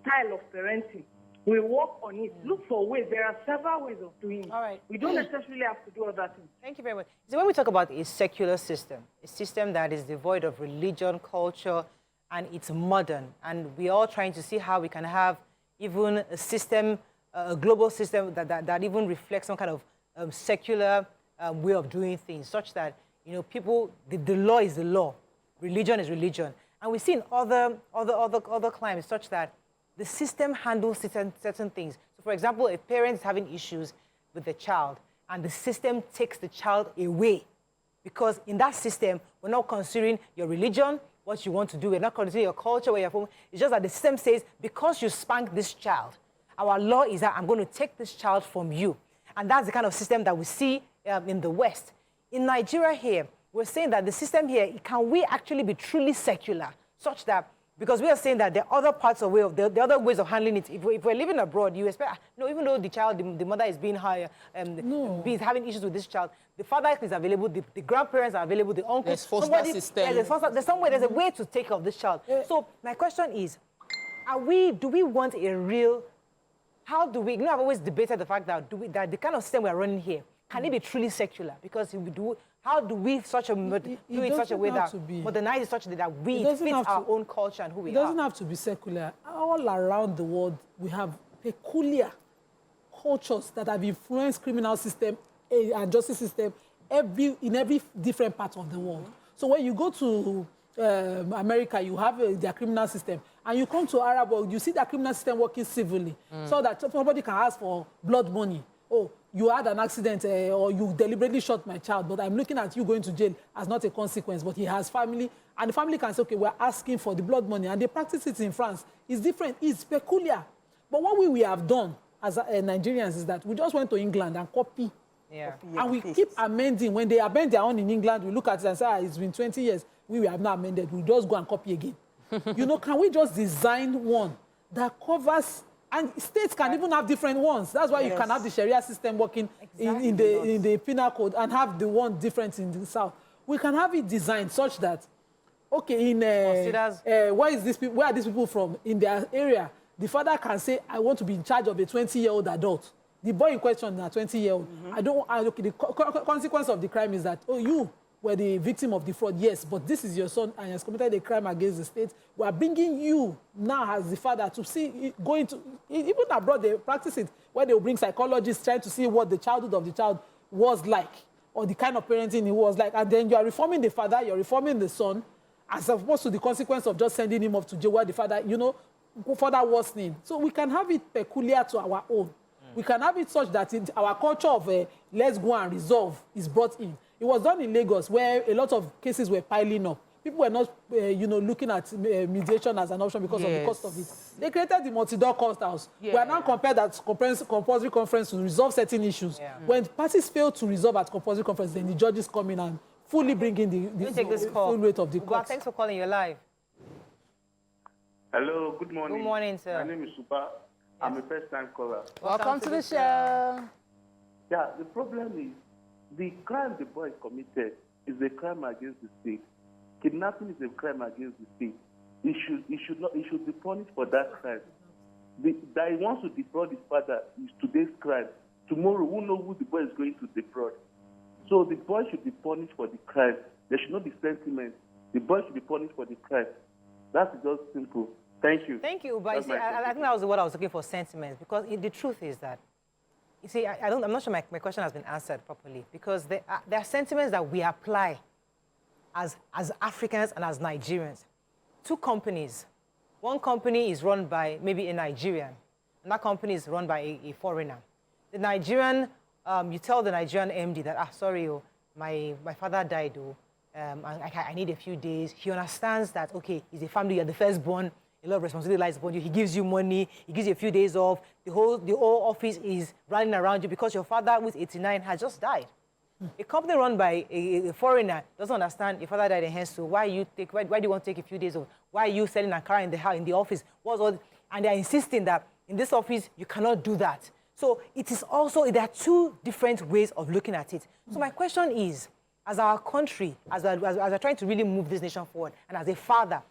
Speaker 6: style of parenting, we work on it. Look for ways. There are several ways of doing it.
Speaker 1: All right.
Speaker 6: We don't necessarily have to do other things.
Speaker 1: Thank you very much. So when we talk about a secular system, a system that is devoid of religion, culture, and it's modern, and we're all trying to see how we can have even a system, a global system that even reflects some kind of secular way of doing things, such that, you know, people, the law is the law, religion is religion. And we see in other climes such that the system handles certain things. So, for example, a parent is having issues with the child, and the system takes the child away. Because in that system, we're not considering your religion, what you want to do. We're not considering your culture, where you're from. It's just that the system says, because you spanked this child, our law is that I'm going to take this child from you. And that's the kind of system that we see in the West. In Nigeria here, we're saying that the system here, can we actually be truly secular, such that, because we are saying that there are other parts of the other ways of handling it. If we're living abroad, you expect, no, even though the child, the mother is being higher, having issues with this child, the father is available, the grandparents are available, the uncles.
Speaker 4: There's foster system.
Speaker 1: Yeah, there's a way to take care of this child. So my question is, do we want a real, how do we, I've always debated the fact that, that the kind of system we're running here, can it be truly secular? Because if we do, how do we do it such a way that modernize it such that we fit our own culture and who we are?
Speaker 2: It doesn't have to be secular. All around the world, we have peculiar cultures that have influenced criminal system and justice system in every different part of the world. So when you go to America, you have their criminal system, and you come to Arab world, you see their criminal system working civilly, so that somebody can ask for blood money. Oh, you had an accident or you deliberately shot my child, but I'm looking at you going to jail as not a consequence, but he has family, and the family can say, okay, we're asking for the blood money, and they practice it in France. It's different, it's peculiar. But what we have done as Nigerians is that we just went to England and copy.
Speaker 1: Yeah.
Speaker 2: And we keep amending. When they amend their own in England, we look at it and say, it's been 20 years, we have not amended, we just go and copy again. You know, can we just design one that covers, and states can even have different ones. That's why you can have the Sharia system working in the penal code and have the one different in the South. We can have it designed such that, okay, where are these people from? In their area, the father can say, I want to be in charge of a 20-year-old adult. The boy in question is a 20-year-old. The consequence of the crime is that, oh, you were the victim of the fraud, yes, but this is your son and he has committed a crime against the state. We are bringing you now as the father to see, even abroad they practice it, where they will bring psychologists trying to see what the childhood of the child was like, or the kind of parenting it was like, and then you are reforming the father, you're reforming the son, as opposed to the consequence of just sending him off to jail where the father, further worsening. So we can have it peculiar to our own. We can have it such that our culture of let's go and resolve is brought in. It was done in Lagos where a lot of cases were piling up. people were not, looking at mediation as an option because of the cost of it. They created the multi-door court house. We are now compared at compulsory conference to resolve certain issues. When parties fail to resolve at compulsory conference, then the judges come in and fully bring in the full weight of the court.
Speaker 1: Thanks for calling. You're live.
Speaker 7: Hello, good morning.
Speaker 1: Good morning, sir.
Speaker 7: My name is Super. I'm a first-time caller.
Speaker 4: Welcome to the show.
Speaker 7: Yeah, the problem is the crime the boy committed is a crime against the state. Kidnapping is a crime against the state. He should be punished for that crime. That he wants to defraud his father is today's crime. Tomorrow, who knows who the boy is going to defraud? So the boy should be punished for the crime. There should not be sentiment. The boy should be punished for the crime. That's just simple. Thank you.
Speaker 1: Thank you, but you see, I think that was what I was looking for, sentiments, because the truth is that, you see, I'm not sure my question has been answered properly, because there are sentiments that we apply as Africans and as Nigerians. Two companies. One company is run by maybe a Nigerian, and that company is run by a foreigner. The Nigerian, you tell the Nigerian MD that, sorry, my father died, I need a few days. He understands that, okay, he's a family, you're the firstborn, a lot of responsibility lies upon you. He gives you money, he gives you a few days off. The whole office is rallying around you because your father, who's 89, has just died. A company run by a foreigner doesn't understand your father died in hands, so why do you want to take a few days off? Why are you selling Ankara in the office? And they're insisting that in this office, you cannot do that. So it is also, there are two different ways of looking at it. So my question is, as our country, as we're trying to really move this nation forward, and as a father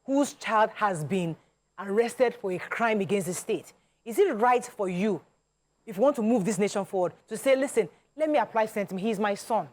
Speaker 1: whose child has been arrested for a crime against the state, is it right for you, if you want to move this nation forward, to say, listen, let me apply sentiment, he's my son.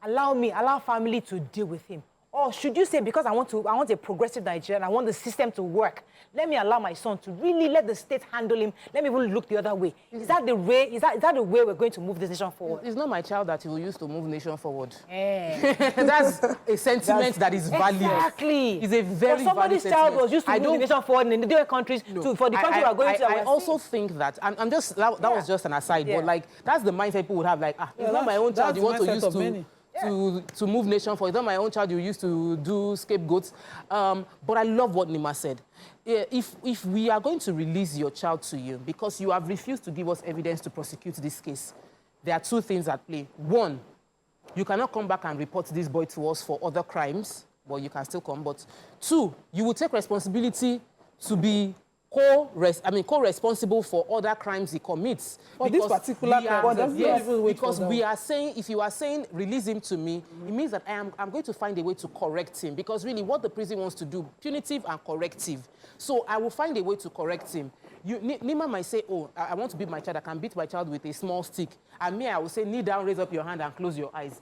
Speaker 1: Allow family to deal with him. Or should you say, because I want a progressive Nigerian, I want the system to work, let me allow my son to really let the state handle him, let me even look the other way. Is that the way we're going to move this nation forward?
Speaker 4: It's not my child that he will use to move nation forward. That's a sentiment that is valid.
Speaker 1: Exactly.
Speaker 4: It's a very valid
Speaker 1: somebody's child was used to move the nation forward in the different countries. For the country we are going to.
Speaker 4: I also think that, I'm just, that was just an aside, but like, that's the mindset people would have, like, it's not my own child you want to use to move nation forward. It's not my own child you used to do scapegoats. But I love what Nima said. If we are going to release your child to you because you have refused to give us evidence to prosecute this case, there are two things at play. One, you cannot come back and report this boy to us for other crimes, but you can still come. But two, you will take responsibility to be co-responsible for other crimes he commits.
Speaker 2: For this particular crime,
Speaker 4: because we are saying, if you are saying release him to me, it means that I'm going to find a way to correct him, because really what the prison wants to do, punitive and corrective. So I will find a way to correct him. Nima might say, oh, I want to beat my child, I can beat my child with a small stick. And me, I will say, kneel down, raise up your hand and close your eyes.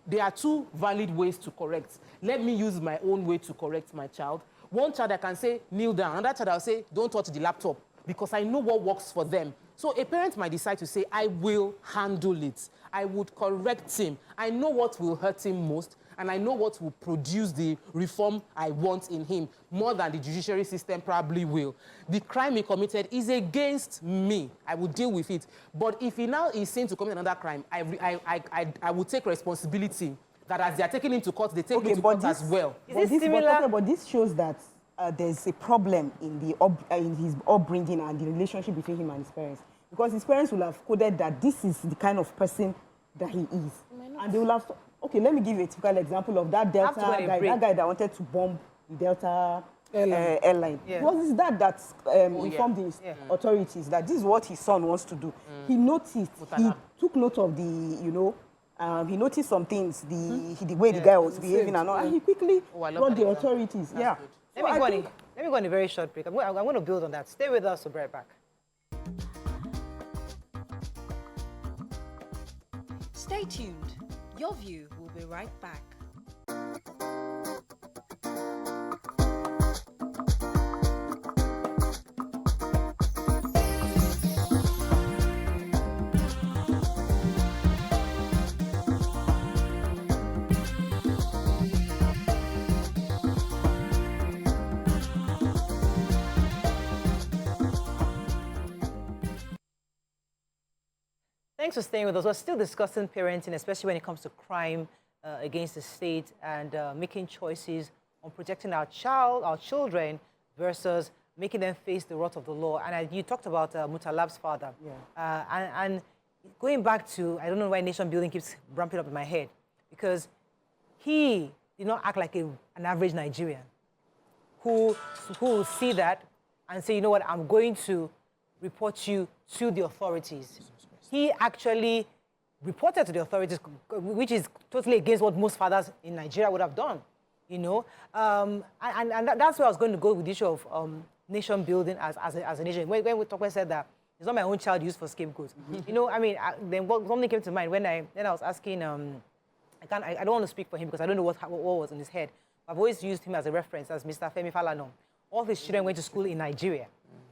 Speaker 4: There are two valid ways to correct. Let me use my own way to correct my child. One child I can say, kneel down. Another child I'll say, don't touch the laptop, because I know what works for them. So a parent might decide to say, I will handle it. I would correct him. I know what will hurt him most, and I know what will produce the reform I want in him, more than the judiciary system probably will. The crime he committed is against me. I will deal with it. But if he now is seen to commit another crime, I will take responsibility. That as they are taking him to court, they take him to court as well.
Speaker 3: But this shows that there's a problem in his upbringing and the relationship between him and his parents. Because his parents will have coded that this is the kind of person that he is. And they will have, okay, let me give you a typical example of that Delta guy, that guy that wanted to bomb the Delta airline. Yeah. What is that informed the authorities that this is what his son wants to do? He noticed, he took note of the, he noticed some things, the way the guy was behaving and all, and he quickly brought the authorities. Let
Speaker 1: me go on a very short break. I'm going to build on that. Stay with us, we'll be right back.
Speaker 5: Stay tuned. Your View will be right back.
Speaker 1: Thanks for staying with us. We're still discussing parenting, especially when it comes to crime against the state and making choices on protecting our children versus making them face the wrath of the law. And you talked about Mutalab's father. Yeah. And going back to, I don't know why nation building keeps ramping up in my head, because he did not act like an average Nigerian who will see that and say, you know what, I'm going to report you to the authorities. He actually reported to the authorities, which is totally against what most fathers in Nigeria would have done, you know. And that's where I was going to go with the issue of nation building as a nation. When Tokwe said that it's not my own child used for scapegoats. You know, I mean, then something came to mind when I was asking, I don't want to speak for him because I don't know what was in his head. I've always used him as a reference as Mr. Femi Falana. All his children went to school in Nigeria,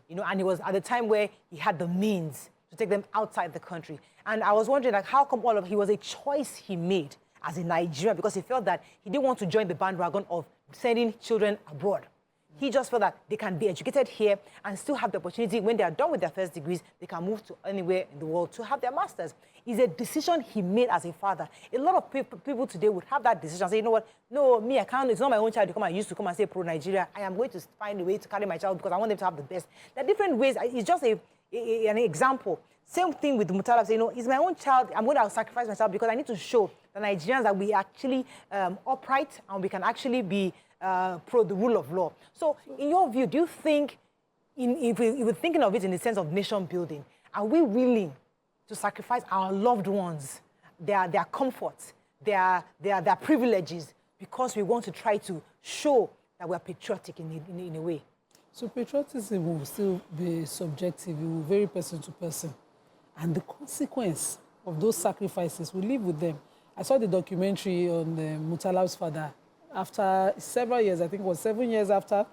Speaker 1: you know, and it was at the time where he had the means to take them outside the country. And I was wondering, like, how come he was a choice he made as a Nigerian because he felt that he didn't want to join the bandwagon of sending children abroad. He just felt that they can be educated here and still have the opportunity, when they are done with their first degrees, they can move to anywhere in the world to have their masters. It's a decision he made as a father. A lot of people today would have that decision, say, you know what, no, me, I can't, it's not my own child to come and used to come and say pro-Nigeria. I am going to find a way to carry my child because I want them to have the best. There are different ways. It's just an example. Same thing with Mutalab, saying, you know, it's my own child, I'm going to sacrifice myself because I need to show the Nigerians that we are actually upright and we can actually be pro the rule of law. So, in your view, do you think, if we're thinking of it in the sense of nation building, are we willing to sacrifice our loved ones, their comforts, their privileges, because we want to try to show that we're patriotic in a way?
Speaker 2: So patriotism will still be subjective. It will vary person to person. And the consequence of those sacrifices will live with them. I saw the documentary on Mutalab's father after several years, I think it was 7 years after,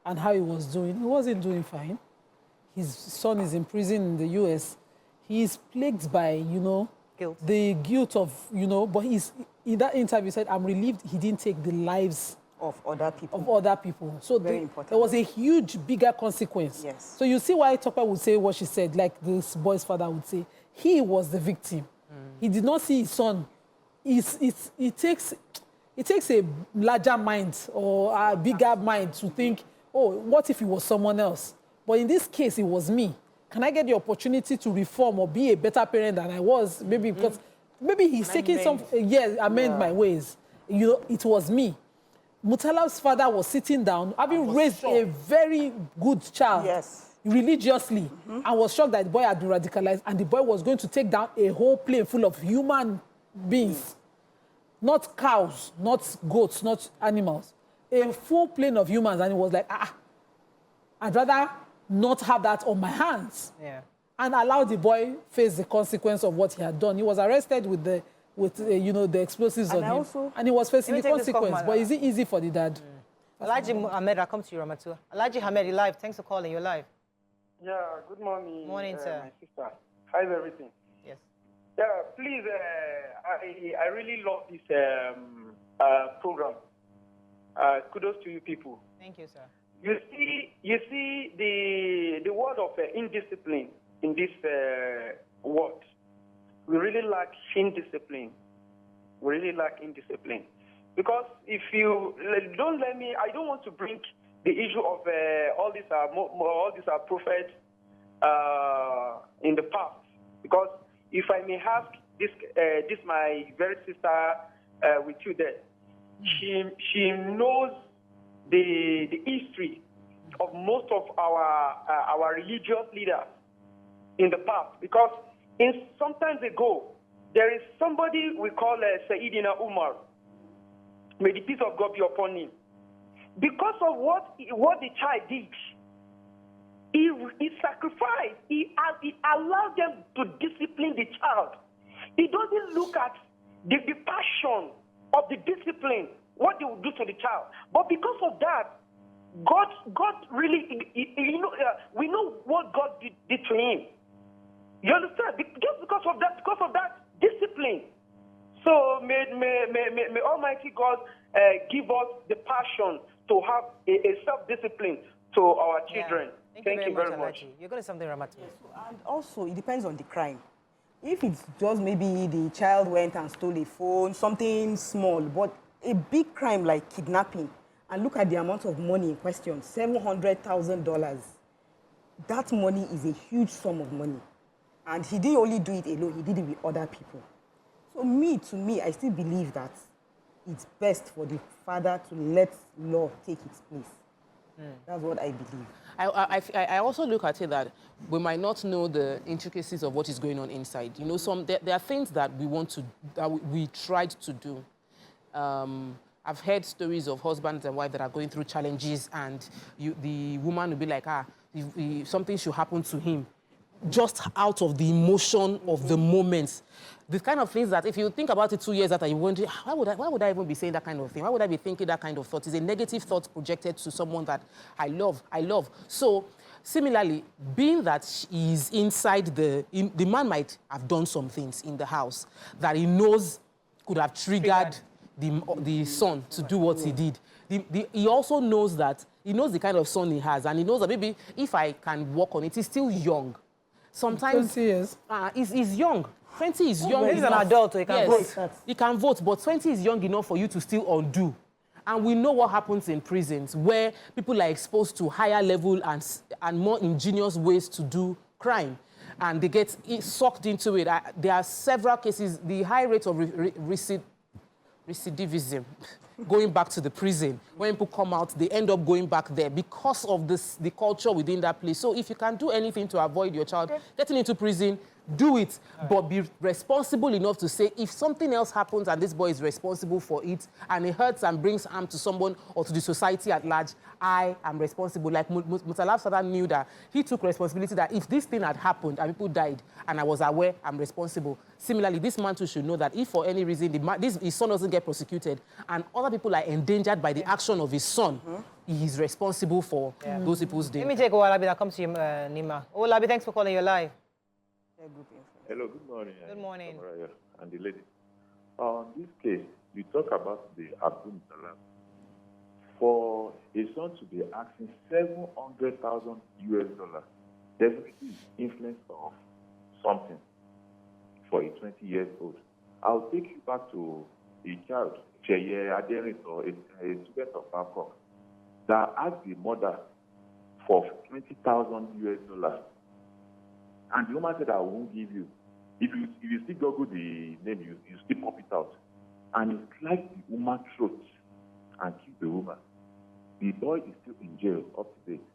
Speaker 2: and how he was doing. He wasn't doing fine. His son is in prison in the US. He is plagued by, you know, the guilt of, you know, but in that interview said, I'm relieved he didn't take the lives
Speaker 3: of other people.
Speaker 2: So
Speaker 3: very important.
Speaker 2: There was a huge, bigger consequence.
Speaker 3: Yes.
Speaker 2: So you see why Topa would say what she said, like this boy's father would say. He was the victim. He did not see his son. It takes a larger mind or a bigger mind to think, oh, what if it was someone else? But in this case, it was me. Can I get the opportunity to reform or be a better parent than I was? Maybe because maybe he's taking some, amend my ways. You know, it was me. Mutalab's father was sitting down, having raised a very good child religiously, and was shocked that the boy had been radicalized, and the boy was going to take down a whole plane full of human beings. Not cows, not goats, not animals. A full plane of humans, and it was like, I'd rather not have that on my hands. And allow the boy face the consequence of what he had done. He was arrested with the explosives on him, and he was facing the consequence. But is it easy for the dad?
Speaker 1: Alhaji Ahmed, I'll come to you, Ramatu. Alhaji Ahmed, you're live. Thanks for calling. You're live.
Speaker 8: Yeah, good morning.
Speaker 1: Morning, sir.
Speaker 8: My sister. How's everything?
Speaker 1: Yes.
Speaker 8: Yeah, please, I really love this program. Kudos to you people.
Speaker 1: Thank you, sir.
Speaker 8: You see the word of indiscipline in this word. We really lack indiscipline. We really lack indiscipline. Because if you don't let me, I don't want to bring the issue of all these prophets in the past. Because if I may ask this my very sister with you there, she knows the history of most of our religious leaders in the past. Because some time ago, there is somebody we call Sayyidina Umar. May the peace of God be upon him. Because of what the child did, he sacrificed. He allowed them to discipline the child. He doesn't look at the passion of the discipline, what they will do to the child. But because of that, God really, we know what God did to him. You understand? Just because of that discipline. So may Almighty God give us the passion to have a self-discipline to our children.
Speaker 1: Thank you very much. You're going to say something, Ramatu.
Speaker 3: And also, it depends on the crime. If it's just maybe the child went and stole a phone, something small, but a big crime like kidnapping, and look at the amount of money in question, $700,000. That money is a huge sum of money. And he didn't only do it alone, he did it with other people. So to me, I still believe that it's best for the father to let law take its place. That's what I believe.
Speaker 4: I also look at it that we might not know the intricacies of what is going on inside. You know, there are things that we tried to do. I've heard stories of husbands and wives that are going through challenges, and the woman will be like, if something should happen to him, just out of the emotion of the moment. The kind of things that if you think about it 2 years after, you wonder, why would I even be saying that kind of thing? Why would I be thinking that kind of thought? It's a negative thought projected to someone that I love. So similarly, being that he is inside the man might have done some things in the house that he knows could have triggered the son to do what he did. He also knows that, he knows the kind of son he has, and he knows that maybe if I can work on it, he's still young. Sometimes
Speaker 2: 20 years.
Speaker 4: He's young. 20 is young.
Speaker 1: He's an adult, so he can vote.
Speaker 4: He can vote, but 20 is young enough for you to still undo. And we know what happens in prisons, where people are exposed to higher level and more ingenious ways to do crime. And they get sucked into it. There are several cases, the high rate of recidivism, going back to the prison. When people come out, they end up going back there because of the culture within that place. So if you can do anything to avoid your child getting into prison, do it, but be responsible enough to say, if something else happens and this boy is responsible for it, and it hurts and brings harm to someone or to the society at large, I am responsible. Like Mutineers Father knew that he took responsibility, that if this thing had happened and people died and I was aware, I'm responsible. Similarly, this man too should know that if for any reason his son doesn't get prosecuted and other people are endangered by the action of his son, he is responsible for those people's danger.
Speaker 1: Let me take Olabi that comes to you, Nima. Olabi, thanks for calling your live.
Speaker 9: Hello, good morning.
Speaker 1: Good morning.
Speaker 9: Morayo and the lady. On this case, you talk about the Abdul Salam. For a son to be asking $700,000 US, definitely influence of something for a 20-year-old. I'll take you back to a child, Cheye Aderin, or a student of Bangkok, that asked the mother for $20,000 US. And the woman said, I won't give you. If you still Google the name, you still pop it out. And it's like the woman throat and kill the woman. The boy is still in jail up to date.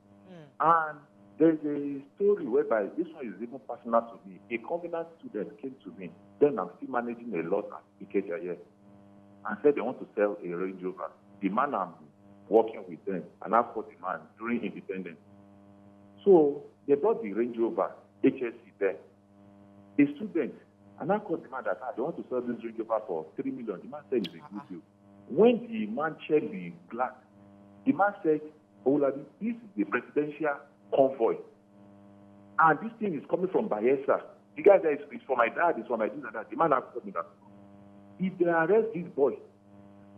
Speaker 9: And there's a story whereby, this one is even personal to me. A Covenant student came to me. Then I'm still managing a lot at Ikeja, and said they want to sell a Range Rover. The man I'm working with them, and I called the man during independence. So they brought the Range Rover HSC there. A student, and I called the man that they want to sell this Range Rover for $3 million. The man said it's a good deal. When the man checked the glass, the man said, Olabi, this is the presidential convoy. And this thing is coming from Bayelsa. The guy said, it's for my dad, it's for my this and that. The man has told me that. If they arrest this boy,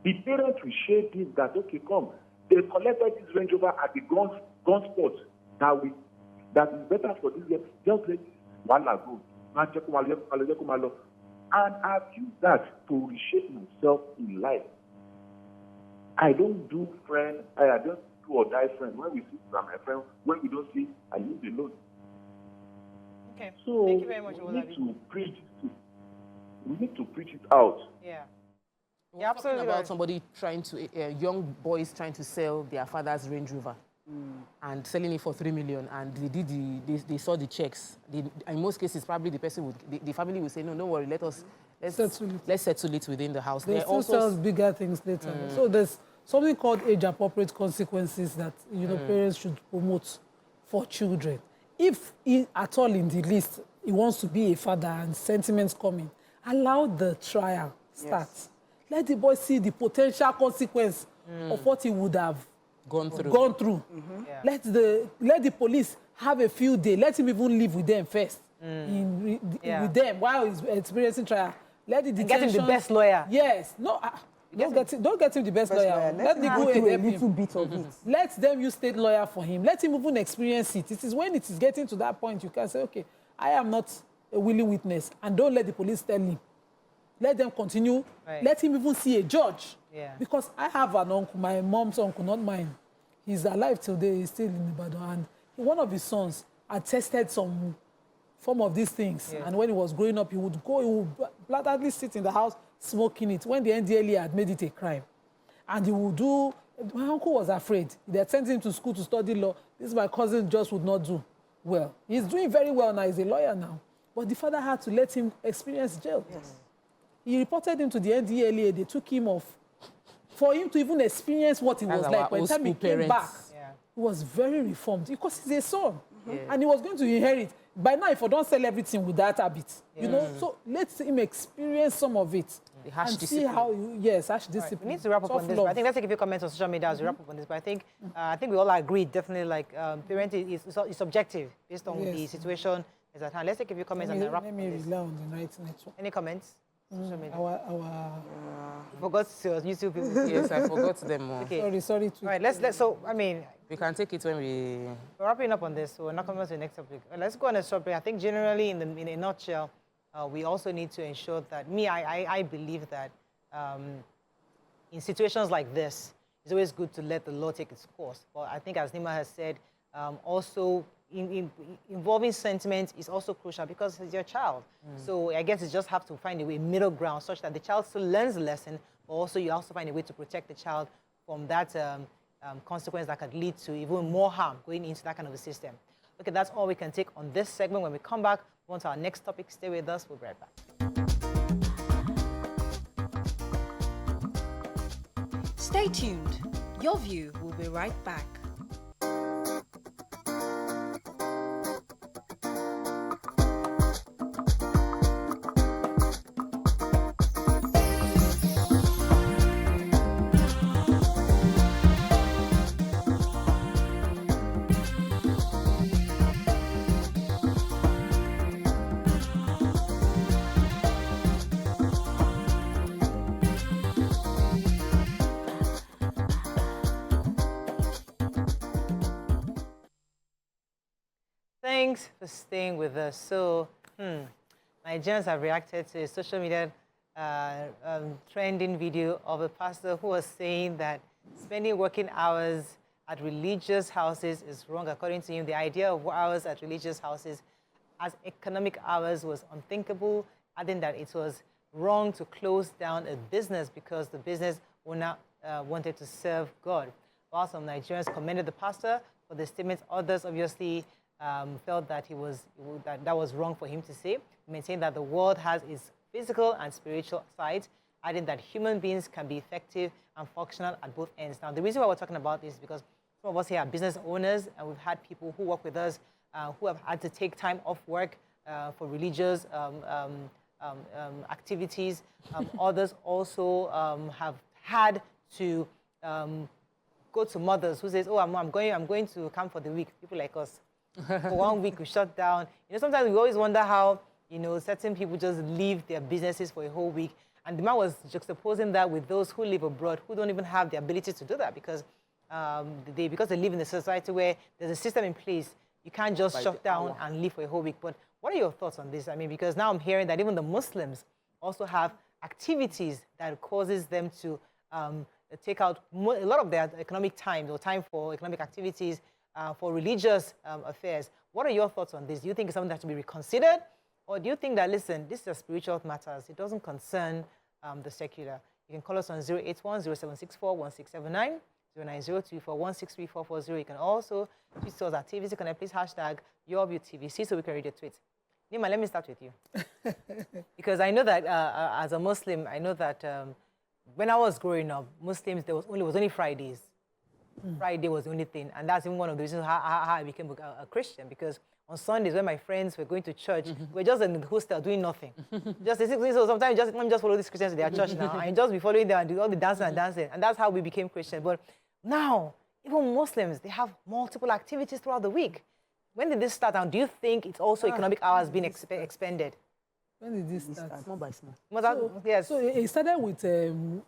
Speaker 9: the parents will share this, that, okay, come. They collected this Range Rover at the gun spot. That is better for this guy. Just let one go. And I've used that to reshape myself in life. I don't do friend. I don't do or die friend. When we see from my friend, when we don't see, I leave alone.
Speaker 1: Okay.
Speaker 9: So
Speaker 1: thank you very much,
Speaker 9: we need to preach it. We need to preach it out.
Speaker 1: Yeah.
Speaker 4: We're talking about somebody trying to, young boys trying to sell their father's Range Rover and selling it for $3 million, and they saw the checks. In most cases, probably the person the family would say, no, don't worry, let's settle it within the house.
Speaker 2: They still sells bigger things later. So there's something called age-appropriate consequences that parents should promote for children. If at all in the list he wants to be a father and sentiments coming, allow the trial start. Yes. Let the boy see the potential consequence of what he would have gone through. Yeah. Let the police have a few days. Let him even live with them first. With them while he's experiencing trial. Let the detention.
Speaker 1: Get him the best lawyer.
Speaker 2: Yes. No. Don't get him the best lawyer.
Speaker 3: Let him go through a little bit of it.
Speaker 2: Let them use state lawyer for him. Let him even experience it. It is when it is getting to that point you can say, okay, I am not a willing witness, and don't let the police tell him. Let them continue. Right. Let him even see a judge. Yeah. Because I have an uncle, my mom's uncle, not mine. He's alive today. He's still in Ibadan. And one of his sons had tested some form of these things. Yeah. And when he was growing up, he would blatantly sit in the house smoking it when the NDLEA had made it a crime. And he would do, my uncle was afraid. They had sent him to school to study law. This my cousin just would not do well. He's doing very well now. He's a lawyer now. But the father had to let him experience jail. Yes. He reported him to the NDLEA. They took him off. For him to even experience what he was like, by the time he came back, he was very reformed because he's a son. And he was going to inherit. By now, if I don't sell everything with that habit, you know, so let him experience some of it. The harsh and discipline. See how, harsh discipline. Right. We need to wrap up on this, but I think let's take a few comments on social media as we wrap up on this. But I think we all agree, definitely, like, parenting is subjective based on the situation is at hand. Let's take a few comments and then wrap up on this. Let me rely on the right network. Any comments? Social media. You forgot your YouTube people.
Speaker 4: Yes, I forgot them all.
Speaker 2: Okay. Sorry.
Speaker 1: All right, let's. So, I mean,
Speaker 4: we can take it when we're
Speaker 1: wrapping up on this. So we're not coming to the next topic. Let's go on a topic. I think generally, in a nutshell, we also need to ensure that I believe that in situations like this, it's always good to let the law take its course. But I think, as Nima has said, also involving sentiment is also crucial because it's your child. So I guess you just have to find a middle ground such that the child still learns the lesson, but also you also find a way to protect the child from that consequence that could lead to even more harm going into that kind of a system. Okay, that's all we can take on this segment. When we come back, on to our next topic. Stay with us. We'll be right back.
Speaker 5: Stay tuned. Your View will be right back.
Speaker 1: Thanks for staying with us. So, Nigerians have reacted to a social media trending video of a pastor who was saying that spending working hours at religious houses is wrong. According to him, the idea of hours at religious houses as economic hours was unthinkable, adding that it was wrong to close down a business because the business owner wanted to serve God. While some Nigerians commended the pastor for the statement, others obviously felt that that was wrong for him to say, maintain that the world has its physical and spiritual sides, adding that human beings can be effective and functional at both ends. Now, the reason why we're talking about this is because some of us here are business owners, and we've had people who work with us who have had to take time off work for religious activities. Others also have had to go to mothers who says, "Oh, I'm going to camp for the week." People like us. For 1 week, we shut down. You know, sometimes we always wonder how, you know, certain people just leave their businesses for a whole week. And the man was juxtaposing that with those who live abroad who don't even have the ability to do that because they live in a society where there's a system in place. You can't just shut down and leave for a whole week. But what are your thoughts on this? I mean, because now I'm hearing that even the Muslims also have activities that causes them to take out a lot of their economic time or time for economic activities for religious affairs. What are your thoughts on this? Do you think it's something that should be reconsidered? Or do you think that, listen, this is spiritual matters. It doesn't concern the secular. You can call us on 081-0764-1679, 09024163440. You can also tweet us at TVC Connect. Please hashtag YourViewTVC so we can read your tweets. Nima, let me start with you. Because I know that as a Muslim, I know that when I was growing up, Muslims, there was only Fridays. Friday was the only thing, and that's even one of the reasons how I became a Christian, because on Sundays when my friends were going to church, we were just in the hostel doing nothing. So sometimes let me just follow these Christians to their church now, and just be following them and do all the dancing and dancing, and that's how we became Christian. But now, even Muslims, they have multiple activities throughout the week. When did this start, and do you think it's also economic hours being expended?
Speaker 2: When did this start?
Speaker 3: Small by small.
Speaker 1: Yes.
Speaker 2: So it started with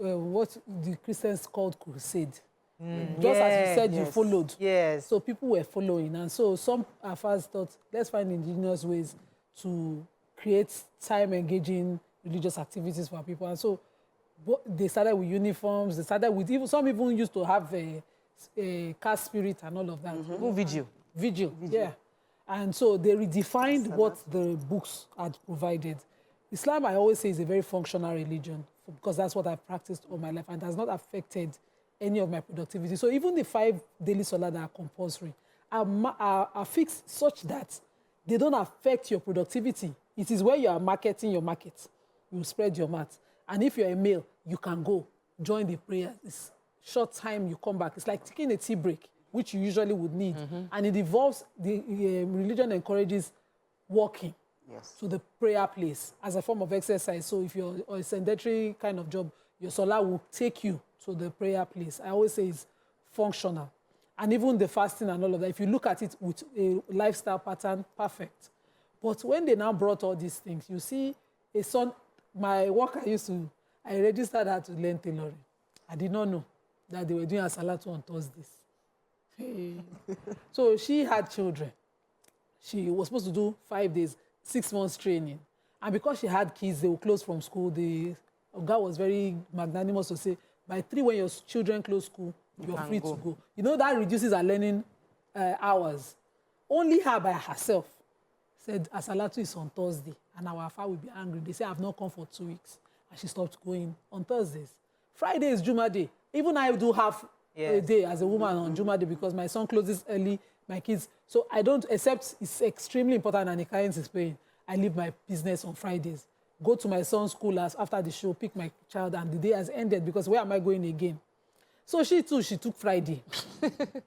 Speaker 2: what the Christians called crusade. As you said, you followed.
Speaker 1: Yes.
Speaker 2: So people were following. And so some of us thought, let's find ingenious ways to create time-engaging religious activities for people. And so they started with uniforms, they started with, some even used to have a caste spirit and all of that. Vigil, yeah. And so they redefined what the books had provided. Islam, I always say, is a very functional religion because that's what I've practiced all my life and has not affected any of my productivity. So even the 5 daily salah that are compulsory are fixed such that they don't affect your productivity. It is where you are marketing your market. You spread your mat. And if you're a male, you can go join the prayer. It's short time, you come back. It's like taking a tea break, which you usually would need. And it involves, the religion encourages walking to the prayer place as a form of exercise. So if you're a sedentary kind of job, your salah will take you to the prayer place. I always say it's functional. And even the fasting and all of that, if you look at it with a lifestyle pattern, perfect. But when they now brought all these things, you see a son, my work I registered her to learn tailoring. I did not know that they were doing a salatu on Thursdays. So she had children. She was supposed to do 5 days, 6 months training. And because she had kids, they were closed from school. The guy was very magnanimous to say, by 3, when your children close school, you're free to go. You know, that reduces her learning hours. Only her by herself said, Asalatu is on Thursday, and our father will be angry. They say, I've not come for 2 weeks. And she stopped going on Thursdays. Friday is Juma Day. Even I do have a day as a woman on Juma Day because my son closes early, my kids. So I don't, except it's extremely important and the client is paying. I leave my business on Fridays. Go to my son's school after the show, pick my child, and the day has ended because where am I going again? So she too, she took Friday.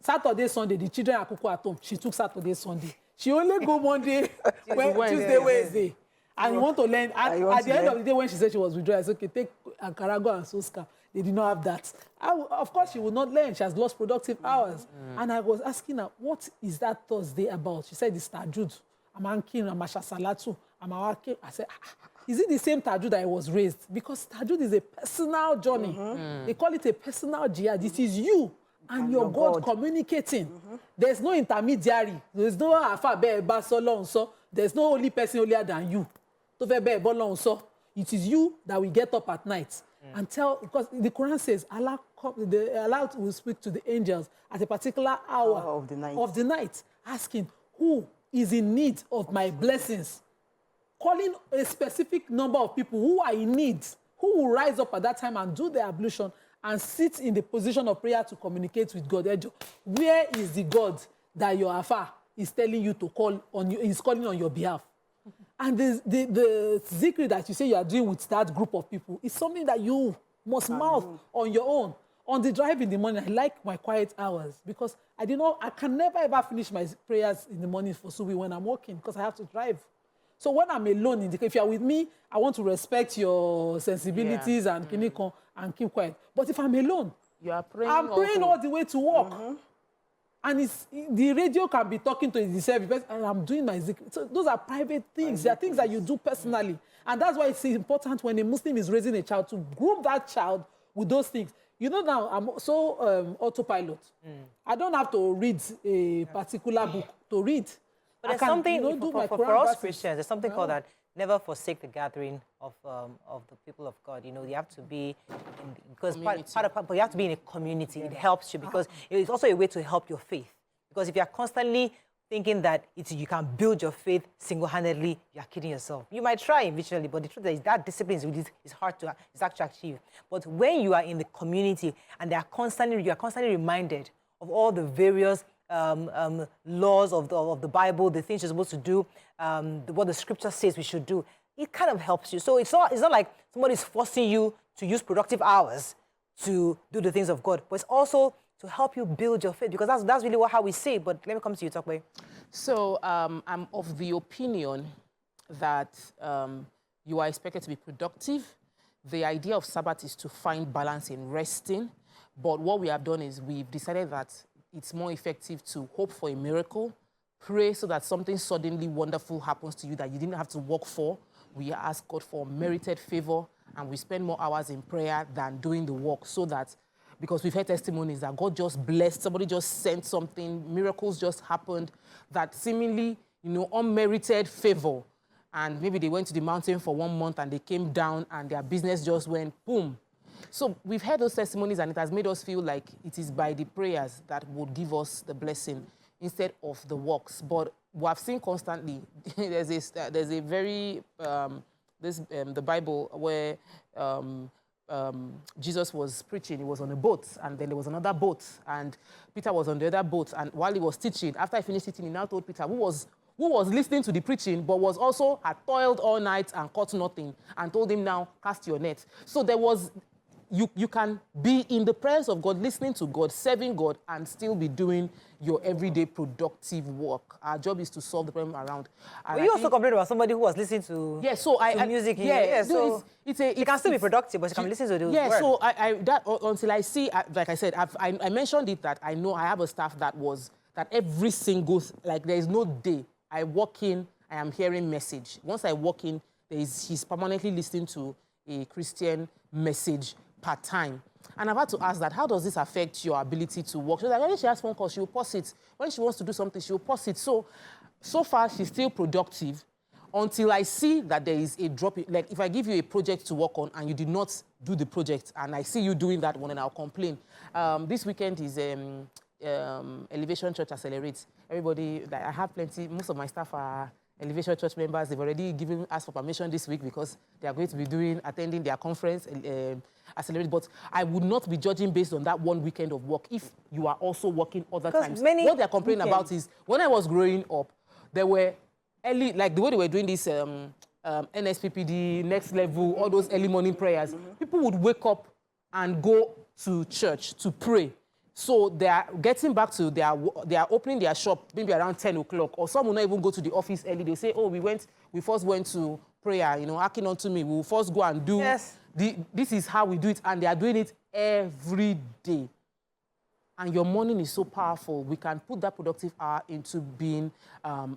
Speaker 2: Saturday, Sunday, the children are cooked at home. She took Saturday, Sunday. She only go Monday, Tuesday, Wednesday. And you want to learn. At the end of the day, when she said she was withdrawing, I said, okay, take Ankarago and Soska. They did not have that. Of course, she would not learn. She has lost productive hours. And I was asking her, what is that Thursday about? She said, it's Tajud. I'm Ankin, I'm Asha Salatu, I'm Awake. I said, is it the same Tajud that I was raised? Because Tajud is a personal journey. They call it a personal jihad. This is you and your God communicating. There's no intermediary. There's no Afa Basolon, so there's no only person holier than you. It is you that will get up at night and tell, because the Quran says Allah will speak to the angels at a particular hour of the night, asking who is in need of my blessings, calling a specific number of people who are in need, who will rise up at that time and do the ablution and sit in the position of prayer to communicate with God. Where is the God that your Afa is telling you to call on you, is calling on your behalf? And the zikr that you say you are doing with that group of people is something that you must mouth on your own. On the drive in the morning, I like my quiet hours because I can never ever finish my prayers in the morning for Subi when I'm working because I have to drive. So when I'm alone, if you're with me, I want to respect your sensibilities and keep quiet. But if I'm alone, I'm praying all the way to work. And the radio can be talking to itself, and I'm doing my zikr. So those are private things. They are things that you do personally. And that's why it's important when a Muslim is raising a child to group that child with those things. You know, now I'm so autopilot. I don't have to read a particular book to read.
Speaker 1: But there's something, for us Christians, there's something called that never forsake the gathering of the people of God. You know, you have to be, because but you have to be in a community. It helps you because it's also a way to help your faith. Because if you are constantly thinking that you can build your faith single-handedly, you're kidding yourself. You might try eventually, but the truth is that discipline is hard to actually achieve. But when you are in the community and you are constantly reminded of all the various laws of the Bible, the things you're supposed to do, what the scripture says we should do, it kind of helps you. So it's not like somebody's forcing you to use productive hours to do the things of God, but it's also to help you build your faith, because that's really how we see it. But let me come to you, Tokwe.
Speaker 4: So I'm of the opinion that you are expected to be productive. The idea of Sabbath is to find balance in resting. But what we have done is we've decided that it's more effective to hope for a miracle, pray so that something suddenly wonderful happens to you that you didn't have to work for. We ask God for merited favor, and we spend more hours in prayer than doing the work, so that, because we've heard testimonies that God just blessed, somebody just sent something, miracles just happened, that seemingly, unmerited favor and maybe they went to the mountain for 1 month and they came down and their business just went boom. So we've heard those testimonies and it has made us feel like it is by the prayers that would give us the blessing instead of the works. But we have seen constantly, there's a very, the Bible where Jesus was preaching, he was on a boat, and then there was another boat, and Peter was on the other boat, and while he was teaching, after he finished teaching, he now told Peter, who was listening to the preaching, but was also had toiled all night and caught nothing, and told him, now cast your net. So there was, you can be in the presence of God, listening to God, serving God, and still be doing your everyday productive work. Our job is to solve the problem around.
Speaker 1: But you also complained about somebody who was listening to, music. So it can still be productive, but you can listen to those words.
Speaker 4: So until I see, like I said, I mentioned it that I know I have a staff that every single, like there is no day I walk in, I am hearing message. Once I walk in, he's permanently listening to a Christian message part-time. And I've had to ask that, how does this affect your ability to work? She's like, when she has phone calls, she will pause it. When she wants to do something, she will pause it. So far, she's still productive until I see that there is a drop. Like, if I give you a project to work on and you did not do the project, and I see you doing that one, and I'll complain. This weekend is Elevation Church Accelerates. Everybody, like, I have plenty, most of my staff are Elevation Church members. They've already given us for permission this week because they are going to be attending their conference, Accelerate. But I would not be judging based on that one weekend of work if you are also working other times. What they're complaining about is, when I was growing up, there were early, like the way they were doing this NSPPD, next level, all those early morning prayers, people would wake up and go to church to pray. So they are getting back to they are opening their shop maybe around 10 o'clock, or some will not even go to the office early. They say, oh, we first went to prayer, hacking onto me. We'll first go and do this is how we do it, and they are doing it every day. And your morning is so powerful. We can put that productive hour into being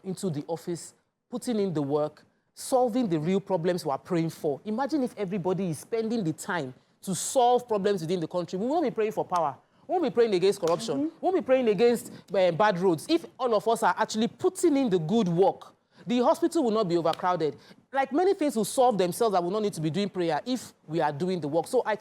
Speaker 4: into the office, putting in the work, solving the real problems we are praying for. Imagine if everybody is spending the time to solve problems within the country. We won't be praying for power. We won't be praying against corruption. We won't be praying against bad roads. If all of us are actually putting in the good work, the hospital will not be overcrowded. Like, many things will solve themselves that will not need to be doing prayer if we are doing the work. So I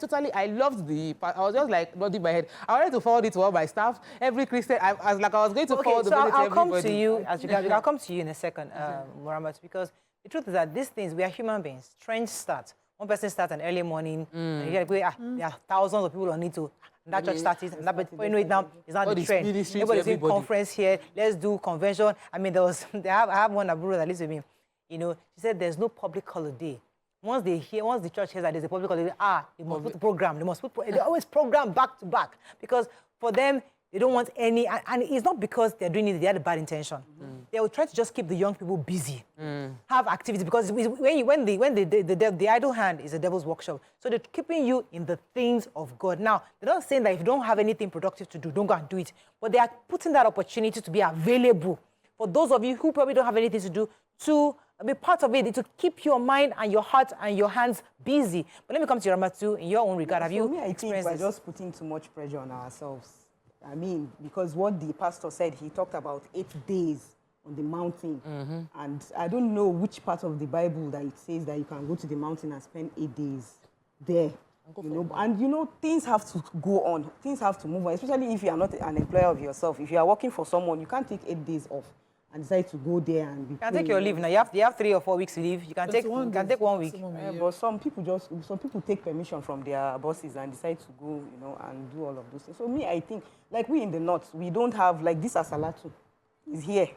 Speaker 4: loved I was just like nodding my head. I wanted to forward it to all my staff. Every Christian, I was going to forward the message to everybody.
Speaker 1: I'll come to you, I'll come to you in a second, Morayo, because the truth is that these things, we are human beings. Trends start. One person starts an early morning, and you go, there are thousands of people who need to. That church started, and before you know it now, it's not the trend. Everybody's in conference here. Let's do convention. I mean, I have one Aburo that lives with me. She said there's no public holiday. Once the church hears that there's a public holiday, they must put the program. They always program back to back, because for them, they don't want any, and it's not because they're doing it, they had a bad intention. They will try to just keep the young people busy, have activities, because when the idle hand is a devil's workshop. So they're keeping you in the things of God. Now, they're not saying that if you don't have anything productive to do, don't go and do it. But they are putting that opportunity to be available for those of you who probably don't have anything to do, to be part of it, to keep your mind and your heart and your hands busy. But let me come to you, Ramatu, in your own regard. Have you
Speaker 3: I think we're just putting too much pressure on ourselves. I mean, because what the pastor said, he talked about 8 days on the mountain. And I don't know which part of the Bible that it says that you can go to the mountain and spend 8 days there. And things have to go on. Things have to move on, especially if you are not an employer of yourself. If you are working for someone, you can't take 8 days off and decide to go there and be.
Speaker 1: You can take your leave now. You have 3 or 4 weeks leave. You can take 1 week.
Speaker 3: But some people take permission from their bosses and decide to go, and do all of those things. So I think, like, we in the north, we don't have, like, this Asalatu is here.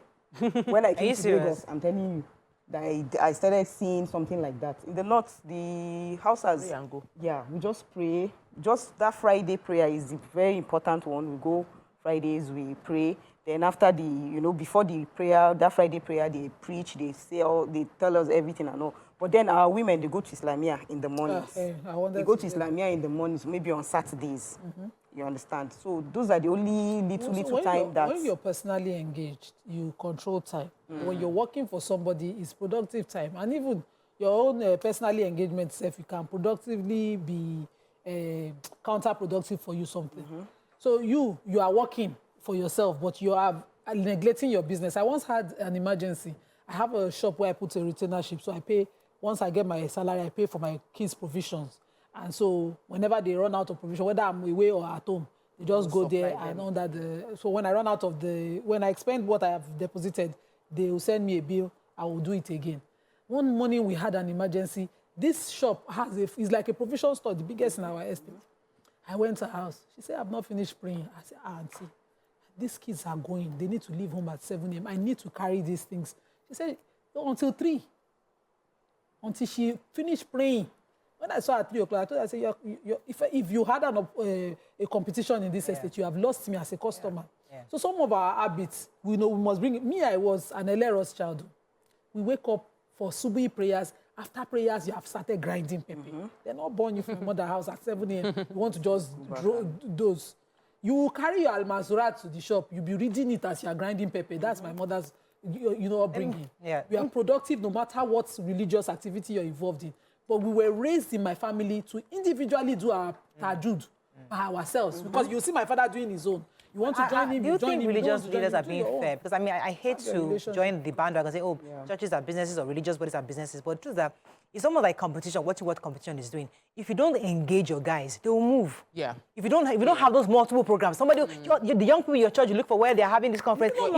Speaker 3: When I came to Lagos, I'm telling you, that I started seeing something like that. In the north, the houses, we just pray. Just that Friday prayer is the very important one. We go Fridays, we pray. Then after before the prayer, that Friday prayer, they preach, they tell us everything and all. But then our women, they go to Islamia in the mornings. They go to Islamia in the mornings, maybe on Saturdays. You understand? So those are the only little time that...
Speaker 2: When you're personally engaged, you control time. When you're working for somebody, it's productive time. And even your own personally engagement self, you can productively be counterproductive for you something. So you are working for yourself, but you are neglecting your business. I once had an emergency, I have a shop where I put a retainership, so I pay, once I get my salary, I pay for my kids' provisions. And so whenever they run out of provision, whether I'm away or at home, they just go there and under the, so when I run out of when I expend what I have deposited, they will send me a bill, I will do it again. One morning we had an emergency. This shop is like a provision store, the biggest in our estate. I went to her house. She said, I've not finished praying. I said, auntie, these kids are going. They need to leave home at 7 a.m. I need to carry these things. She said, no, until 3. Until she finished praying. When I saw her at 3 o'clock, I told her, I said, if you had a competition in this estate, you have lost me as a customer. Yeah. So some of our habits, we know we must bring. Me, I was an Eleros child. We wake up for Subi prayers. After prayers, you have started grinding pepper. They're not born you from mother house at 7 a.m. You want to just those. You will carry your almazurat to the shop. You'll be reading it as you're grinding pepper. That's my mother's, upbringing. Yeah. We are productive no matter what religious activity you're involved in. But we were raised in my family to individually do our tajud by ourselves. Because you see my father doing his own. You want to join him,
Speaker 1: do you think religious leaders are being fair? Because I hate to join the bandwagon and say, oh, churches are businesses or religious bodies are businesses. But the truth is that it's almost like competition, what competition is doing. If you don't engage your guys, they will move. Yeah. If you don't have those multiple programs, somebody, the young people in your church, you look for where they're having this conference. So if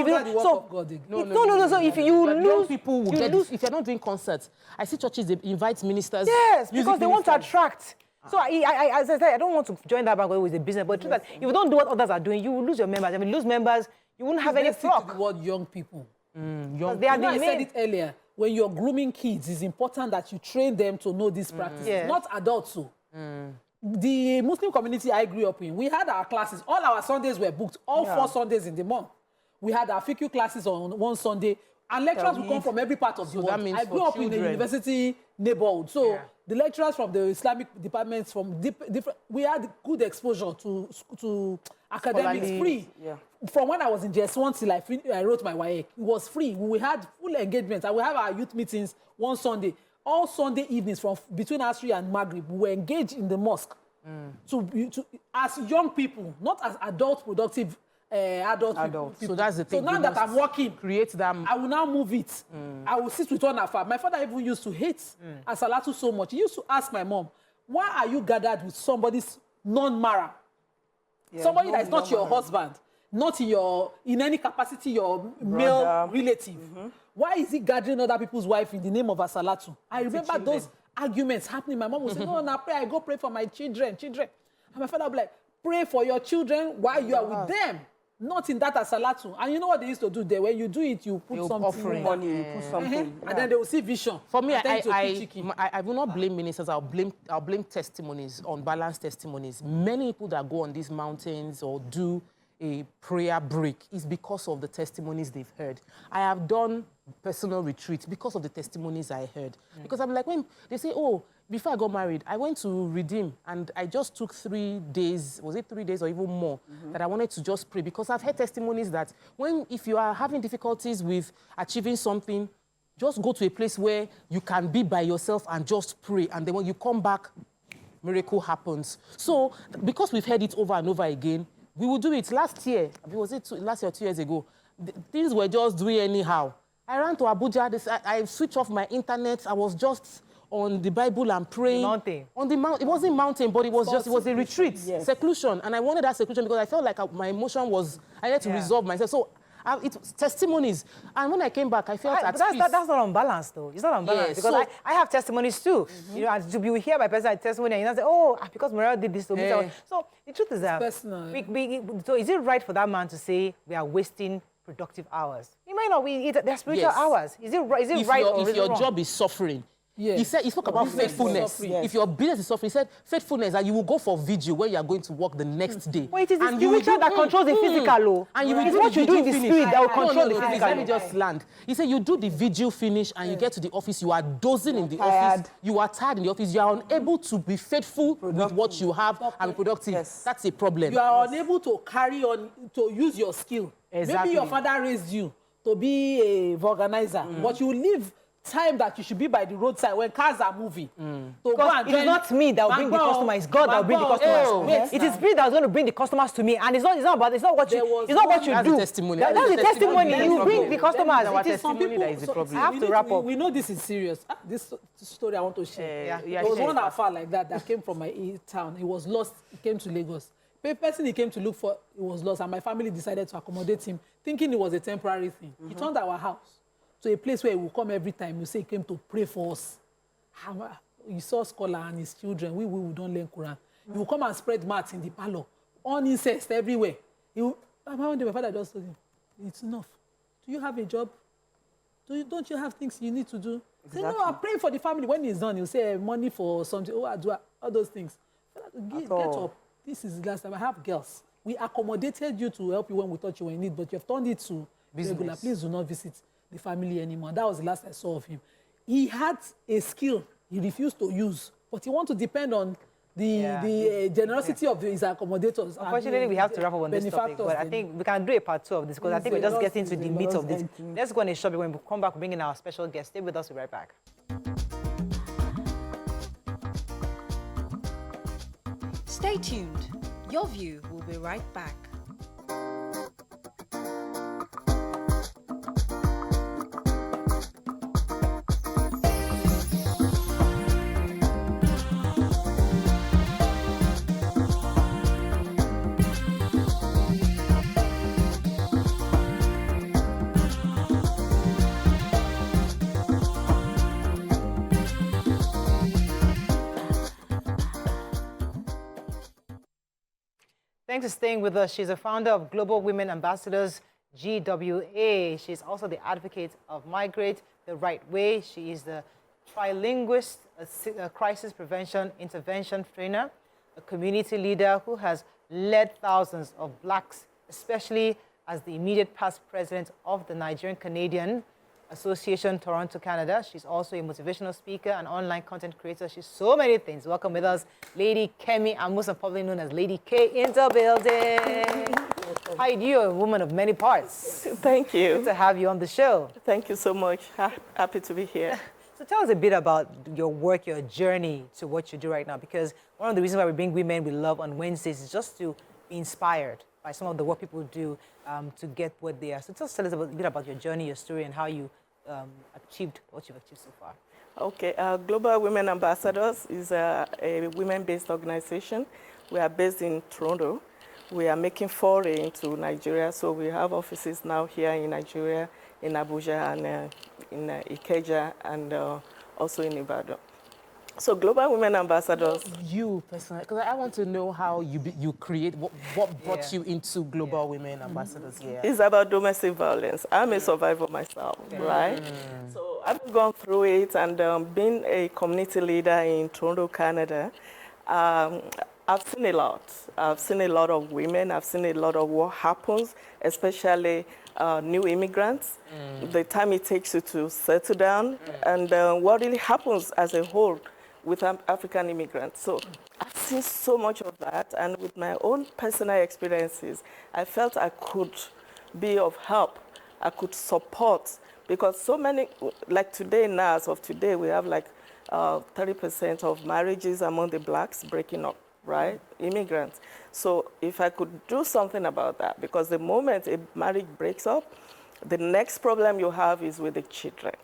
Speaker 1: you lose
Speaker 4: people, will get this. If you're not doing concerts, I see churches, they invite ministers.
Speaker 1: Yes, because they want to attract. So as I said, I don't want to join that bandwagon with a business, but the truth that if you don't do what others are doing, you will lose your members. I mean, lose members, you won't have any flock.
Speaker 2: The word young people.
Speaker 1: They are
Speaker 2: I said it earlier. When you're grooming kids, it's important that you train them to know these practices, not adults. The Muslim community I grew up in, we had our classes. All our Sundays were booked, 4 Sundays in the month. We had our FIQ classes on one Sunday, and lecturers would come from every part of the world. I grew up in a university neighborhood, so the lecturers from the Islamic departments from different, we had good exposure to academics, free. Yeah. From when I was in JS1 till I wrote my YA, it was free. We had full engagement, and we have our youth meetings one Sunday. All Sunday evenings from between Asri and Maghrib, we were engaged in the mosque as young people, not as adult productive adult.
Speaker 4: So that's the thing.
Speaker 2: So now that I'm working,
Speaker 4: create them.
Speaker 2: I will now move it. I will sit with one afar. My father even used to hate Asalatu so much. He used to ask my mom, why are you gathered with somebody's non-mara? Somebody that is not your husband, not in any capacity your male relative. Why is he gathering other people's wife in the name of Asalatu? I remember those arguments happening. My mom would say, no, pray. I go pray for my children. And my father would be like, pray for your children while you are with them. Not in that Asalatu. And you know what they used to do there? When you do it, you put something money, you put something. And then they will see vision.
Speaker 4: For me, I will not blame ministers. I'll blame testimonies, unbalanced testimonies. Many people that go on these mountains or do a prayer break is because of the testimonies they've heard. I have done personal retreats because of the testimonies I heard. Because I'm like, when they say, oh, before I got married, I went to Redeem and I just took 3 days, was it 3 days or even more, that I wanted to just pray. Because I've heard testimonies that if you are having difficulties with achieving something, just go to a place where you can be by yourself and just pray. And then when you come back, miracle happens. So because we've heard it over and over again, we will do it. Last year, was it last year or 2 years ago, things were just doing anyhow. I ran to Abuja, I switched off my internet, I was just on the Bible and praying.
Speaker 1: Mountain.
Speaker 4: On the mountain. It wasn't mountain, but it was a retreat, seclusion. And I wanted that seclusion because I felt like my emotion was, I had to resolve myself. So it's testimonies. And when I came back, I felt at peace. That's
Speaker 1: not unbalanced, though. It's not unbalanced. Because I have testimonies, too. You know, and you will hear my personal testimony, and you say, oh, because Morayo did this to me. So the truth is that, so is it right for that man to say we are wasting productive hours? He might not. They're spiritual hours. Is it right or is it wrong?
Speaker 4: If your job is suffering, he spoke about faithfulness. If your business is suffering, he said faithfulness, and you will go for vigil when you are going to work the next day.
Speaker 1: Well, it is the spiritual that controls the physical.
Speaker 4: And you will
Speaker 1: do what you do in the spirit that will control the physical.
Speaker 4: Let me just land. He said you do the vigil finish and you get to the office, you are dozing in the office, you are tired in the office, you are unable to be faithful with what you have and productive. That's a problem.
Speaker 2: You are unable to carry on, to use your skill. Maybe your father raised you to be a organizer, but you live time that you should be by the roadside when cars are moving. To go
Speaker 1: Because
Speaker 2: and
Speaker 1: it is not me that will bring the customer, it's God that will bring the customers. It is Spirit that is going to bring the customers to me, and it's not what you do.
Speaker 4: Testimony.
Speaker 1: That's the testimony. You bring the customers.
Speaker 4: Our
Speaker 1: It is some
Speaker 4: testimony
Speaker 1: people.
Speaker 4: that is the problem.
Speaker 1: I have to wrap up.
Speaker 2: We know this is serious. This story I want to share.
Speaker 1: Yeah,
Speaker 2: There was
Speaker 1: share
Speaker 2: one
Speaker 1: it.
Speaker 2: affair like that came from my town. He was lost. He came to Lagos. The person he came to look for, he was lost, and my family decided to accommodate him, thinking it was a temporary thing. He turned our house to a place where he will come every time. You say he came to pray for us. He saw scholar and his children. We don't learn Quran. He will come and spread mats in the parlor, on incest everywhere. My father just told him, "It's enough. Do you have a job? Don't you have things you need to do?" Exactly. Say, "No, I'm praying for the family." When he's done, he'll say, "Money for something. Oh, I do all those things." Get up. This is the last time. I have girls. We accommodated you to help you when we thought you were in need, but you have turned it to regular. Please do not visit the family anymore. That was the last I saw of him. He had a skill he refused to use, but he wanted to depend on the generosity of his accommodators.
Speaker 1: Unfortunately, we have to wrap up on this topic, but I think we can do a part 2 of this because I think we're just getting to the meat of this. Let's go on a short break. When we come back, we'll bring in our special guest. Stay with us. We'll be right back.
Speaker 5: Stay tuned. Your View will be right back.
Speaker 1: Thanks for staying with us. She's a founder of Global Women Ambassadors, GWA. She's also the advocate of Migrate the Right Way. She is the trilinguist, a crisis prevention intervention trainer, a community leader who has led thousands of blacks, especially as the immediate past president of the Nigerian Canadian Association, Toronto, Canada. She's also a motivational speaker and online content creator. She's so many things. Welcome with us, Lady Kemi, and most importantly known as Lady K in the building. Hi, you're a woman of many parts.
Speaker 10: Thank you.
Speaker 1: Good to have you on the show.
Speaker 10: Thank you so much. Happy to be here.
Speaker 1: So tell us a bit about your work, your journey to what you do right now, because one of the reasons why we bring Women We Love on Wednesdays is just to be inspired by some of the work people do to get what they are. So tell us a bit about your journey, your story, and how you achieved what you've achieved so far.
Speaker 10: Okay, Global Women Ambassadors is a women-based organization. We are based in Toronto. We are making foray into Nigeria, so we have offices now here in Nigeria, in Abuja, and in Ikeja, and also in Ibadan. So Global Women Ambassadors.
Speaker 4: You personally, because I want to know how you create, what brought you into Global Women Ambassadors here.
Speaker 10: It's about domestic violence. I'm a survivor myself, right? So I've gone through it, and being a community leader in Toronto, Canada, I've seen a lot. I've seen a lot of women. I've seen a lot of what happens, especially new immigrants, the time it takes you to settle down, and what really happens as a whole with African immigrants. So I've seen so much of that, and with my own personal experiences, I felt I could be of help. I could support, because so many, like today now, as of today, we have like 30% of marriages among the blacks breaking up, right? Immigrants. So if I could do something about that, because the moment a marriage breaks up, the next problem you have is with the children.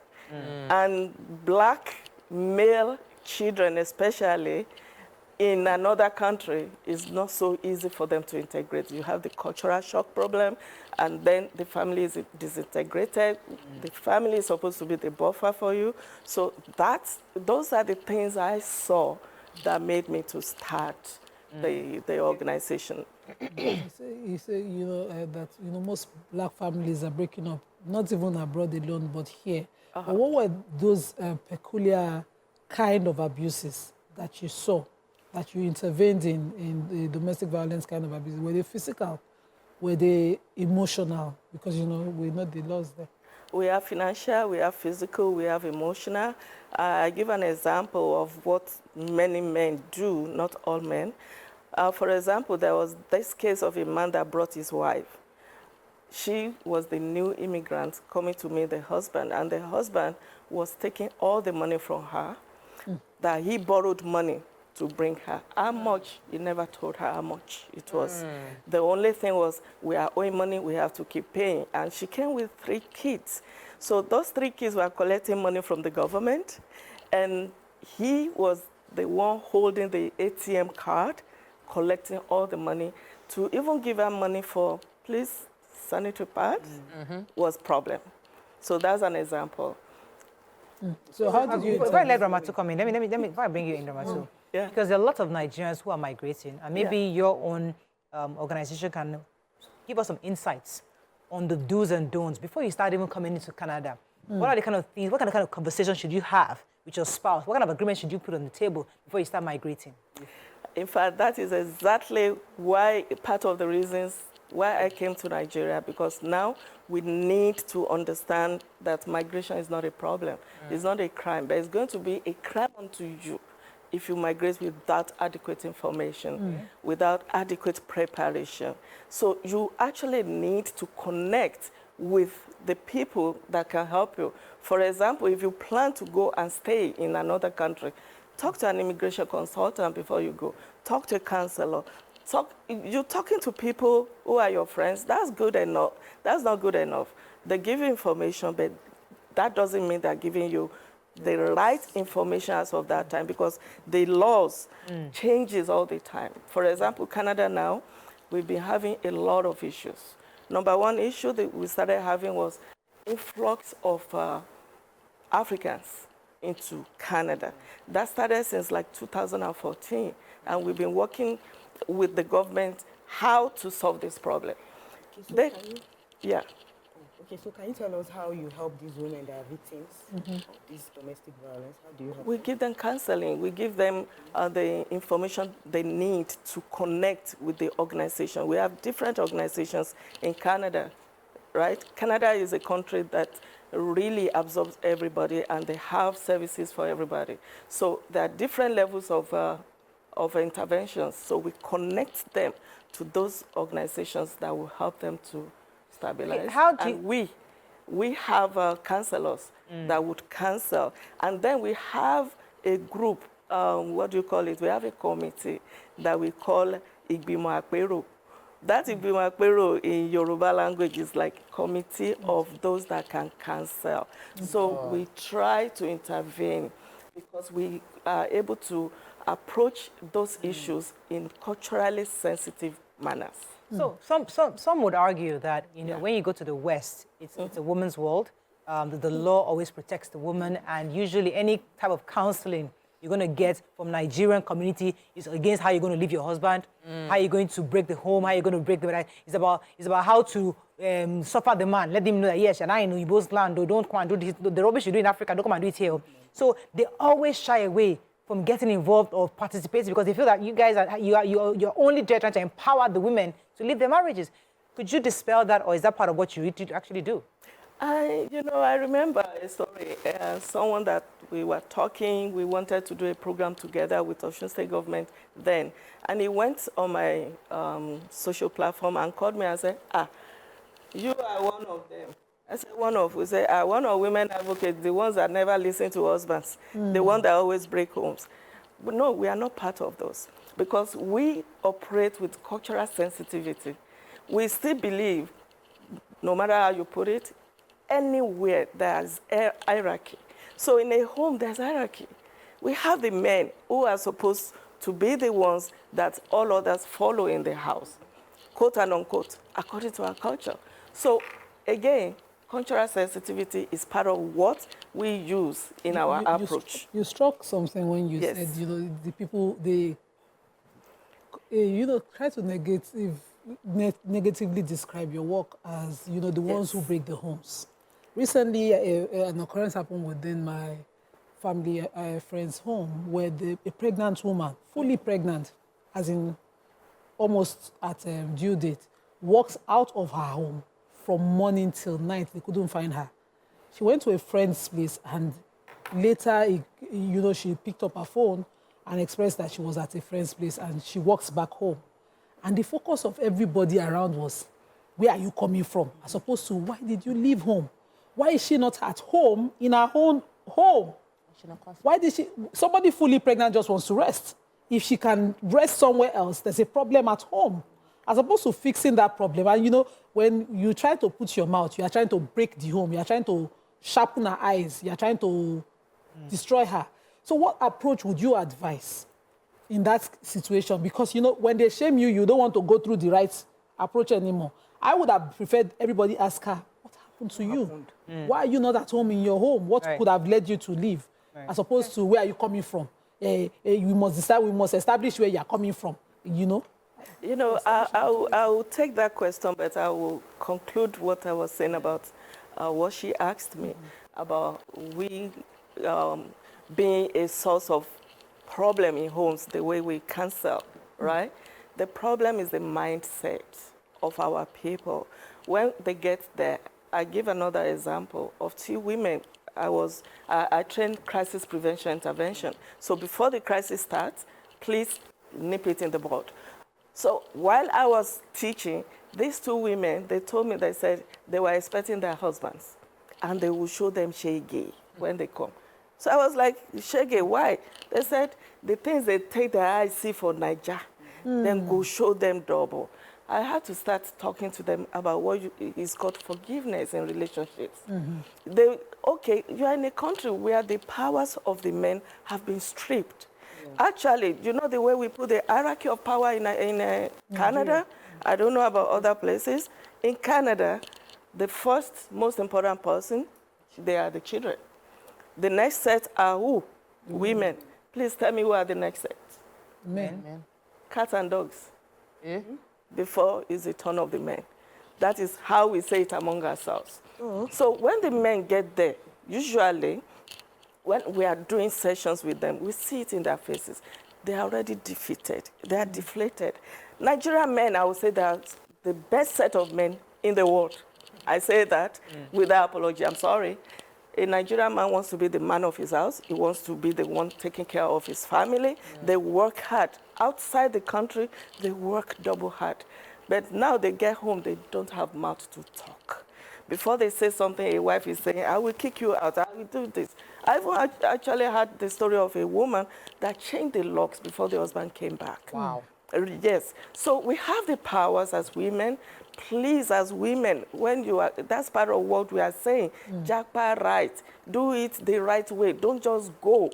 Speaker 10: And black male children, especially in another country, is not so easy for them to integrate. You have the cultural shock problem, and then the family is disintegrated. The family is supposed to be the buffer for you. So those are the things I saw that made me to start the organization.
Speaker 2: You say that most black families are breaking up, not even abroad alone, but here. But what were those peculiar kind of abuses that you saw, that you intervened in the domestic violence kind of abuse? Were they physical? Were they emotional? Because, we know the laws there.
Speaker 10: We have financial, we have physical, we have emotional. I give an example of what many men do, not all men. For example, there was this case of a man that brought his wife. She was the new immigrant coming to meet the husband, and the husband was taking all the money from her, that he borrowed money to bring her. How much? He never told her how much it was. The only thing was, we are owing money, we have to keep paying. And she came with 3 kids. So those 3 kids were collecting money from the government, and he was the one holding the ATM card, collecting all the money. To even give her money for, please, sanitary pads was problem. So that's an example.
Speaker 2: So how did you...
Speaker 1: Before I let Ramatu come in, let me before I bring you in, Ramatu.
Speaker 10: Yeah.
Speaker 1: Because there are a lot of Nigerians who are migrating, and maybe your own organization can give us some insights on the do's and don'ts before you start even coming into Canada. What are the kind of things, what kind of conversations should you have with your spouse? What kind of agreement should you put on the table before you start migrating?
Speaker 10: In fact, that is exactly why, part of the reasons why I came to Nigeria, because now we need to understand that migration is not a problem. It's not a crime, but it's going to be a crime unto you if you migrate without adequate information, without adequate preparation. So you actually need to connect with the people that can help you. For example, if you plan to go and stay in another country, talk to an immigration consultant before you go. Talk to a counselor. You're talking to people who are your friends. That's good enough. That's not good enough. They give you information, but that doesn't mean they're giving you the right information as of that time, because the laws changes all the time. For example, Canada now, we've been having a lot of issues. Number one issue that we started having was influx of Africans into Canada. That started since like 2014, and we've been working with the government how to solve this problem.
Speaker 3: Okay, so
Speaker 10: yeah.
Speaker 3: Okay, so can you tell us how you help these women that are victims of this domestic violence? How do you help
Speaker 10: We
Speaker 3: them?
Speaker 10: give them counseling. We give them the information they need to connect with the organization. We have different organizations in Canada, right? Canada is a country that really absorbs everybody, and they have services for everybody. So there are different levels of interventions. So we connect them to those organizations that will help them to stabilize.
Speaker 1: Okay, how do
Speaker 10: and we have counselors that would counsel, and then we have a group. What do you call it? We have a committee that we call Igbimo Akpero. That Igbimo Akpero in Yoruba language is like committee of those that can counsel. So we try to intervene because we are able to approach those issues in culturally sensitive manners.
Speaker 1: So some would argue that when you go to the West, it's a woman's world. The law always protects the woman, and usually any type of counseling you're going to get from Nigerian community is against how you're going to leave your husband, how you're going to break the home, how you're going to break the... It's about how to suffer the man, let them know that, yes, and I know you both land, don't come and do this, the rubbish you do in Africa, don't come and do it here. So they always shy away from getting involved or participating because they feel that you guys you're only there trying to empower the women to leave their marriages. Could you dispel that, or is that part of what you actually do?
Speaker 10: I remember a story. Someone that we were talking, we wanted to do a program together with Osun State government then. And he went on my social platform and called me and said, you are one of them. I said, one of? We say, one of women advocates, the ones that never listen to husbands, the ones that always break homes. But no, we are not part of those because we operate with cultural sensitivity. We still believe, no matter how you put it, anywhere there's hierarchy. So in a home, there's hierarchy. We have the men who are supposed to be the ones that all others follow in the house, quote and unquote, according to our culture. So again, cultural sensitivity is part of what we use in our approach.
Speaker 2: You struck something when you said, the people, they, try to negatively describe your work as, the ones who break the homes. Recently, an occurrence happened within my family friend's home where a pregnant woman, fully pregnant, as in almost at due date, walks out of her home from morning till night. They couldn't find her. She went to a friend's place, and later, she picked up her phone and expressed that she was at a friend's place, and she walks back home. And the focus of everybody around was, where are you coming from? As opposed to, why did you leave home? Why is she not at home in her own home? Why did she, somebody fully pregnant just wants to rest. If she can rest somewhere else, there's a problem at home. As opposed to fixing that problem. And you know, when you try to put your mouth, you are trying to break the home, you are trying to sharpen her eyes, you are trying to destroy her. So what approach would you advise in that situation? Because, you know, when they shame you, you don't want to go through the right approach anymore. I would have preferred everybody ask her, what happened to you? Why are you not at home in your home? What could have led you to leave? As opposed to, where are you coming from? We must decide, we must establish where you are coming from, you know?
Speaker 10: You know, I will take that question, but I will conclude what I was saying about what she asked me about we being a source of problem in homes, the way we cancel, right? The problem is the mindset of our people. When they get there, I give another example of 2 women. I trained crisis prevention intervention. So before the crisis starts, please nip it in the bud. So while I was teaching, these 2 women, they told me, they said they were expecting their husbands and they will show them shege when they come. So I was like, shege, why? They said the things they take their eyes see for Niger, then go show them double. I had to start talking to them about what is called forgiveness in relationships. Okay, you are in a country where the powers of the men have been stripped. Actually, you know the way we put the hierarchy of power in Canada? I don't know about other places. In Canada, the first most important person, they are the children. The next set are who? Women. Please tell me who are the next set?
Speaker 2: Men.
Speaker 10: Cats and dogs. Before is the turn of the men. That is how we say it among ourselves. So when the men get there, usually when we are doing sessions with them, we see it in their faces. They are already defeated. They are deflated. Nigerian men, I would say, they are the best set of men in the world. I say that without apology. I'm sorry. A Nigerian man wants to be the man of his house. He wants to be the one taking care of his family. They work hard. Outside the country, they work double hard. But now they get home, they don't have mouth to talk. Before they say something, a wife is saying, I will kick you out, I will do this. I've actually heard the story of a woman that changed the locks before the husband came back.
Speaker 4: Wow.
Speaker 10: Yes. So we have the powers as women. Please, as women, when you are, that's part of what we are saying. Japa right. Do it the right way. Don't just go.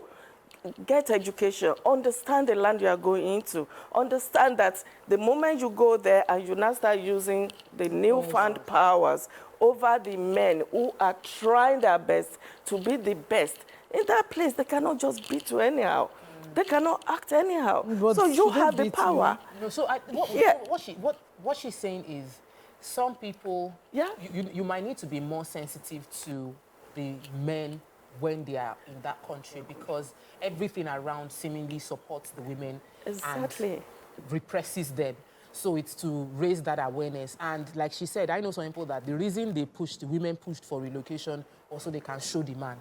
Speaker 10: Get education. Understand the land you are going into. Understand that the moment you go there and you now start using the newfound powers over the men who are trying their best to be the best, in that place, they cannot just beat you anyhow. They cannot act anyhow.
Speaker 4: But
Speaker 10: so you have the power.
Speaker 4: No, so what she's saying is, some people, you might need to be more sensitive to the men when they are in that country, because everything around seemingly supports the women and represses them. So it's to raise that awareness. And like she said, I know some people that the reason the women pushed for relocation, also they can show the man.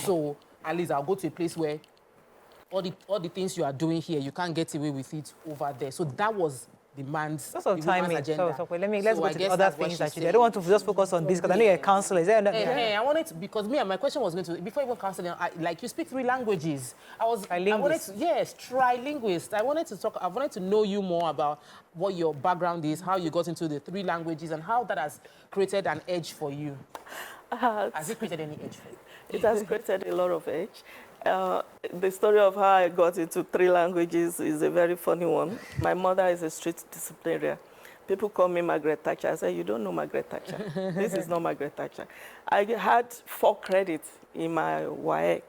Speaker 4: So at least I'll go to a place where all the things you are doing here, you can't get away with it over there. So that was the man's agenda.
Speaker 1: So let's go to the other things that I don't want to just focus on this, because I know you're a counselor. Is there
Speaker 4: I wanted to, because my question was going to, before even counseling, like you speak 3 languages. Trilinguist. I wanted to know you more about what your background is, how you got into the 3 languages, and how that has created an edge for you. Has it created any edge for you?
Speaker 10: It has created a lot of edge. The story of how I got into 3 languages is a very funny one. My mother is a street disciplinarian. People call me Margaret Thatcher. I say, you don't know Margaret Thatcher. This is not Margaret Thatcher. I had 4 credits in my WAEC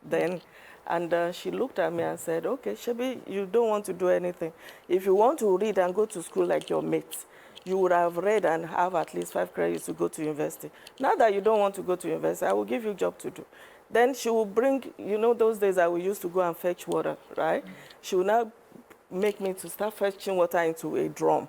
Speaker 10: then, and she looked at me and said, okay, Shebi, you don't want to do anything. If you want to read and go to school like your mates, you would have read and have at least 5 credits to go to university. Now that you don't want to go to university, I will give you a job to do. Then she will bring, you know, those days I used to go and fetch water, right? She will now make me to start fetching water into a drum.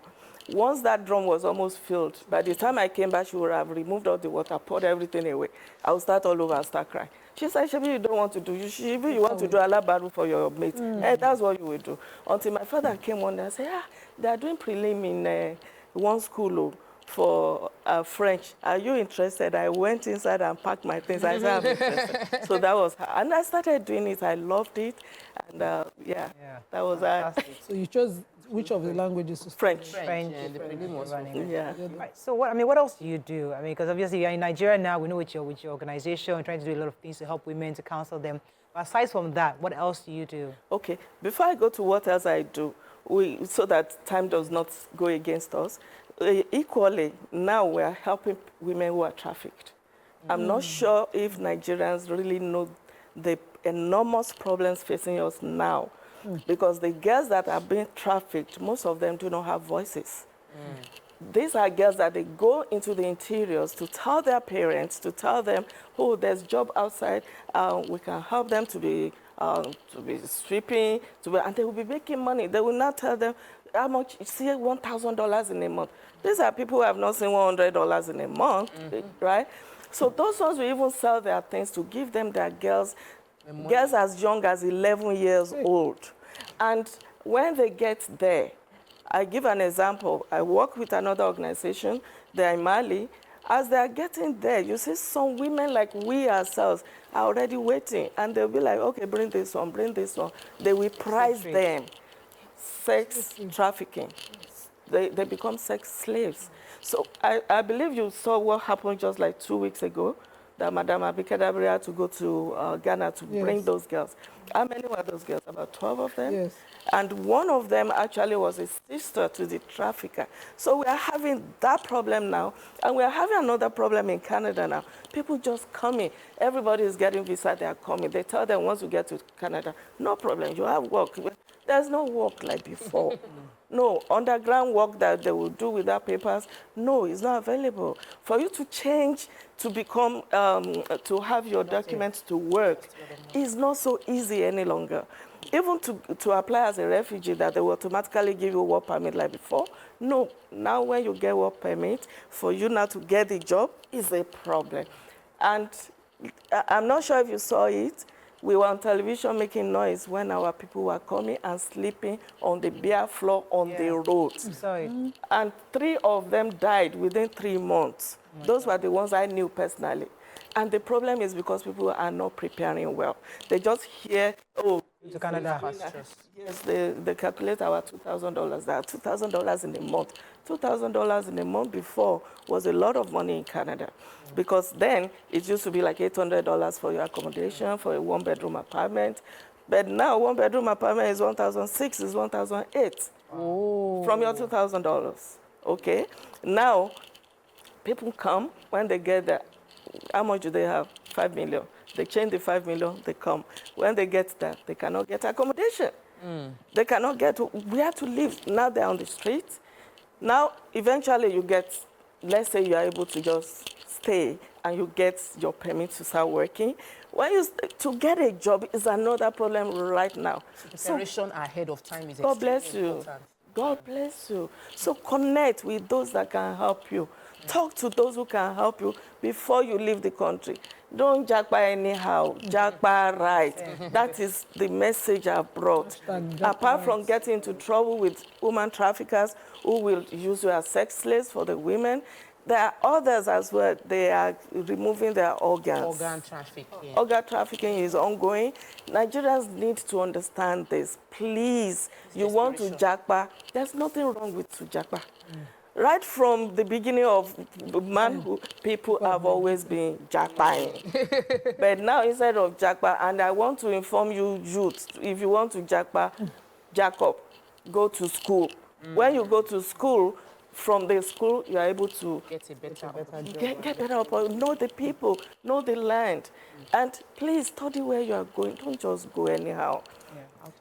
Speaker 10: Once that drum was almost filled, by the time I came back, she would have removed all the water, poured everything away. I would start all over and start crying. She said, Shebi, you don't want to do, you want to do alabaru for your mate. And that's what you will do. Until my father came one day and said, they are doing prelim in one school. for French. Are you interested? I went inside and packed my things. I said, I'm interested. So that was her. And I started doing it. I loved it. And yeah, that was
Speaker 2: So you chose which of the languages to study?
Speaker 10: French.
Speaker 1: Yeah. Right. So what else do you do? I mean, because obviously you're in Nigeria now. We know with your organization, you're trying to do a lot of things to help women, to counsel them. But aside from that, what else do you do? Okay. Before I go to what else I do, so that time does not go against us, equally, now we are helping women who are trafficked. I'm not sure if Nigerians really know the enormous problems facing us now, because the girls that are being trafficked, most of them do not have voices. These are girls that they go into the interiors to tell their parents, to tell them, oh, there's job outside, we can help them to be sweeping, and they will be making money. They will not tell them how much, you see, $1,000 in a month. These are people who have not seen $100 in a month, right? So those ones will even sell their things to give them their girls as young as 11 years old. And when they get there, I give an example. I work with another organization, they're in Mali. As they're getting there, you see some women like we ourselves are already waiting, and they'll be like, okay, bring this one, bring this one. They will price them. Sex trafficking. They become sex slaves. So I believe you saw what happened just like 2 weeks ago, that Madam Abike Dabiri had to go to Ghana to bring those girls. How many were those girls? About 12 of them?
Speaker 2: Yes.
Speaker 10: And one of them actually was a sister to the trafficker. So we are having that problem now, and we are having another problem in Canada now. People just coming. Everybody is getting visa, they are coming. They tell them once you get to Canada, no problem, you have work. There's no work like before. No, underground work that they will do without papers, no, it's not available. For you to change, to become, to have your documents to work, is not so easy any longer. Even to apply as a refugee, that they will automatically give you a work permit like before, no. Now when you get work permit, for you now to get the job is a problem. And I'm not sure if you saw it, we were on television making noise when our people were coming and sleeping on the bare floor on the roads. And 3 of them died within 3 months. Those were the ones I knew personally. And the problem is because people are not preparing well. They just hear, oh, to Canada. Yes, they calculate our $2,000. That $2,000 in a month. $2,000 in a month before was a lot of money in Canada, because then it used to be like $800 for your accommodation for a 1-bedroom apartment. But now 1-bedroom apartment is $1,600, is $1,800 from your $2,000. Okay, now people come when they get there. How much do they have? 5 million. They change the 5 million, they come. When they get there, they cannot get accommodation. They cannot get where to live. Now they're on the street. Now, eventually you get, let's say you are able to just stay and you get your permit to start working. To get a job is another problem right now.
Speaker 4: Preparation ahead of time is
Speaker 10: God bless you. God bless you. So connect with those that can help you. Talk to those who can help you before you leave the country. Don't japa anyhow, japa right. That is the message I've brought. Apart from getting into trouble with woman traffickers who will use you as sex slaves for the women, there are others as well. They are removing their organs.
Speaker 4: Organ trafficking.
Speaker 10: Organ trafficking is ongoing. Nigerians need to understand this. Please, you want to japa, there's nothing wrong with to japa. Right from the beginning of manhood, people have always been jackpying. But now instead of jackpot, and I want to inform you youth, if you want to jackpot, jack up, go to school. When you go to school, from the school, you are able to get a better job. Know the people, know the land. And please study where you are going. Don't just go anyhow.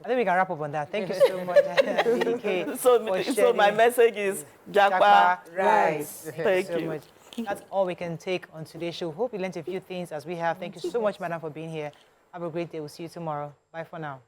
Speaker 1: I think we can wrap up on that. Thank you so much.
Speaker 10: So my message is japa right.
Speaker 1: Thank you so much. That's all we can take on today's show. Hope you learned a few things as we have. Thank you so much, madam, for being here. Have a great day. We'll see you tomorrow. Bye for now.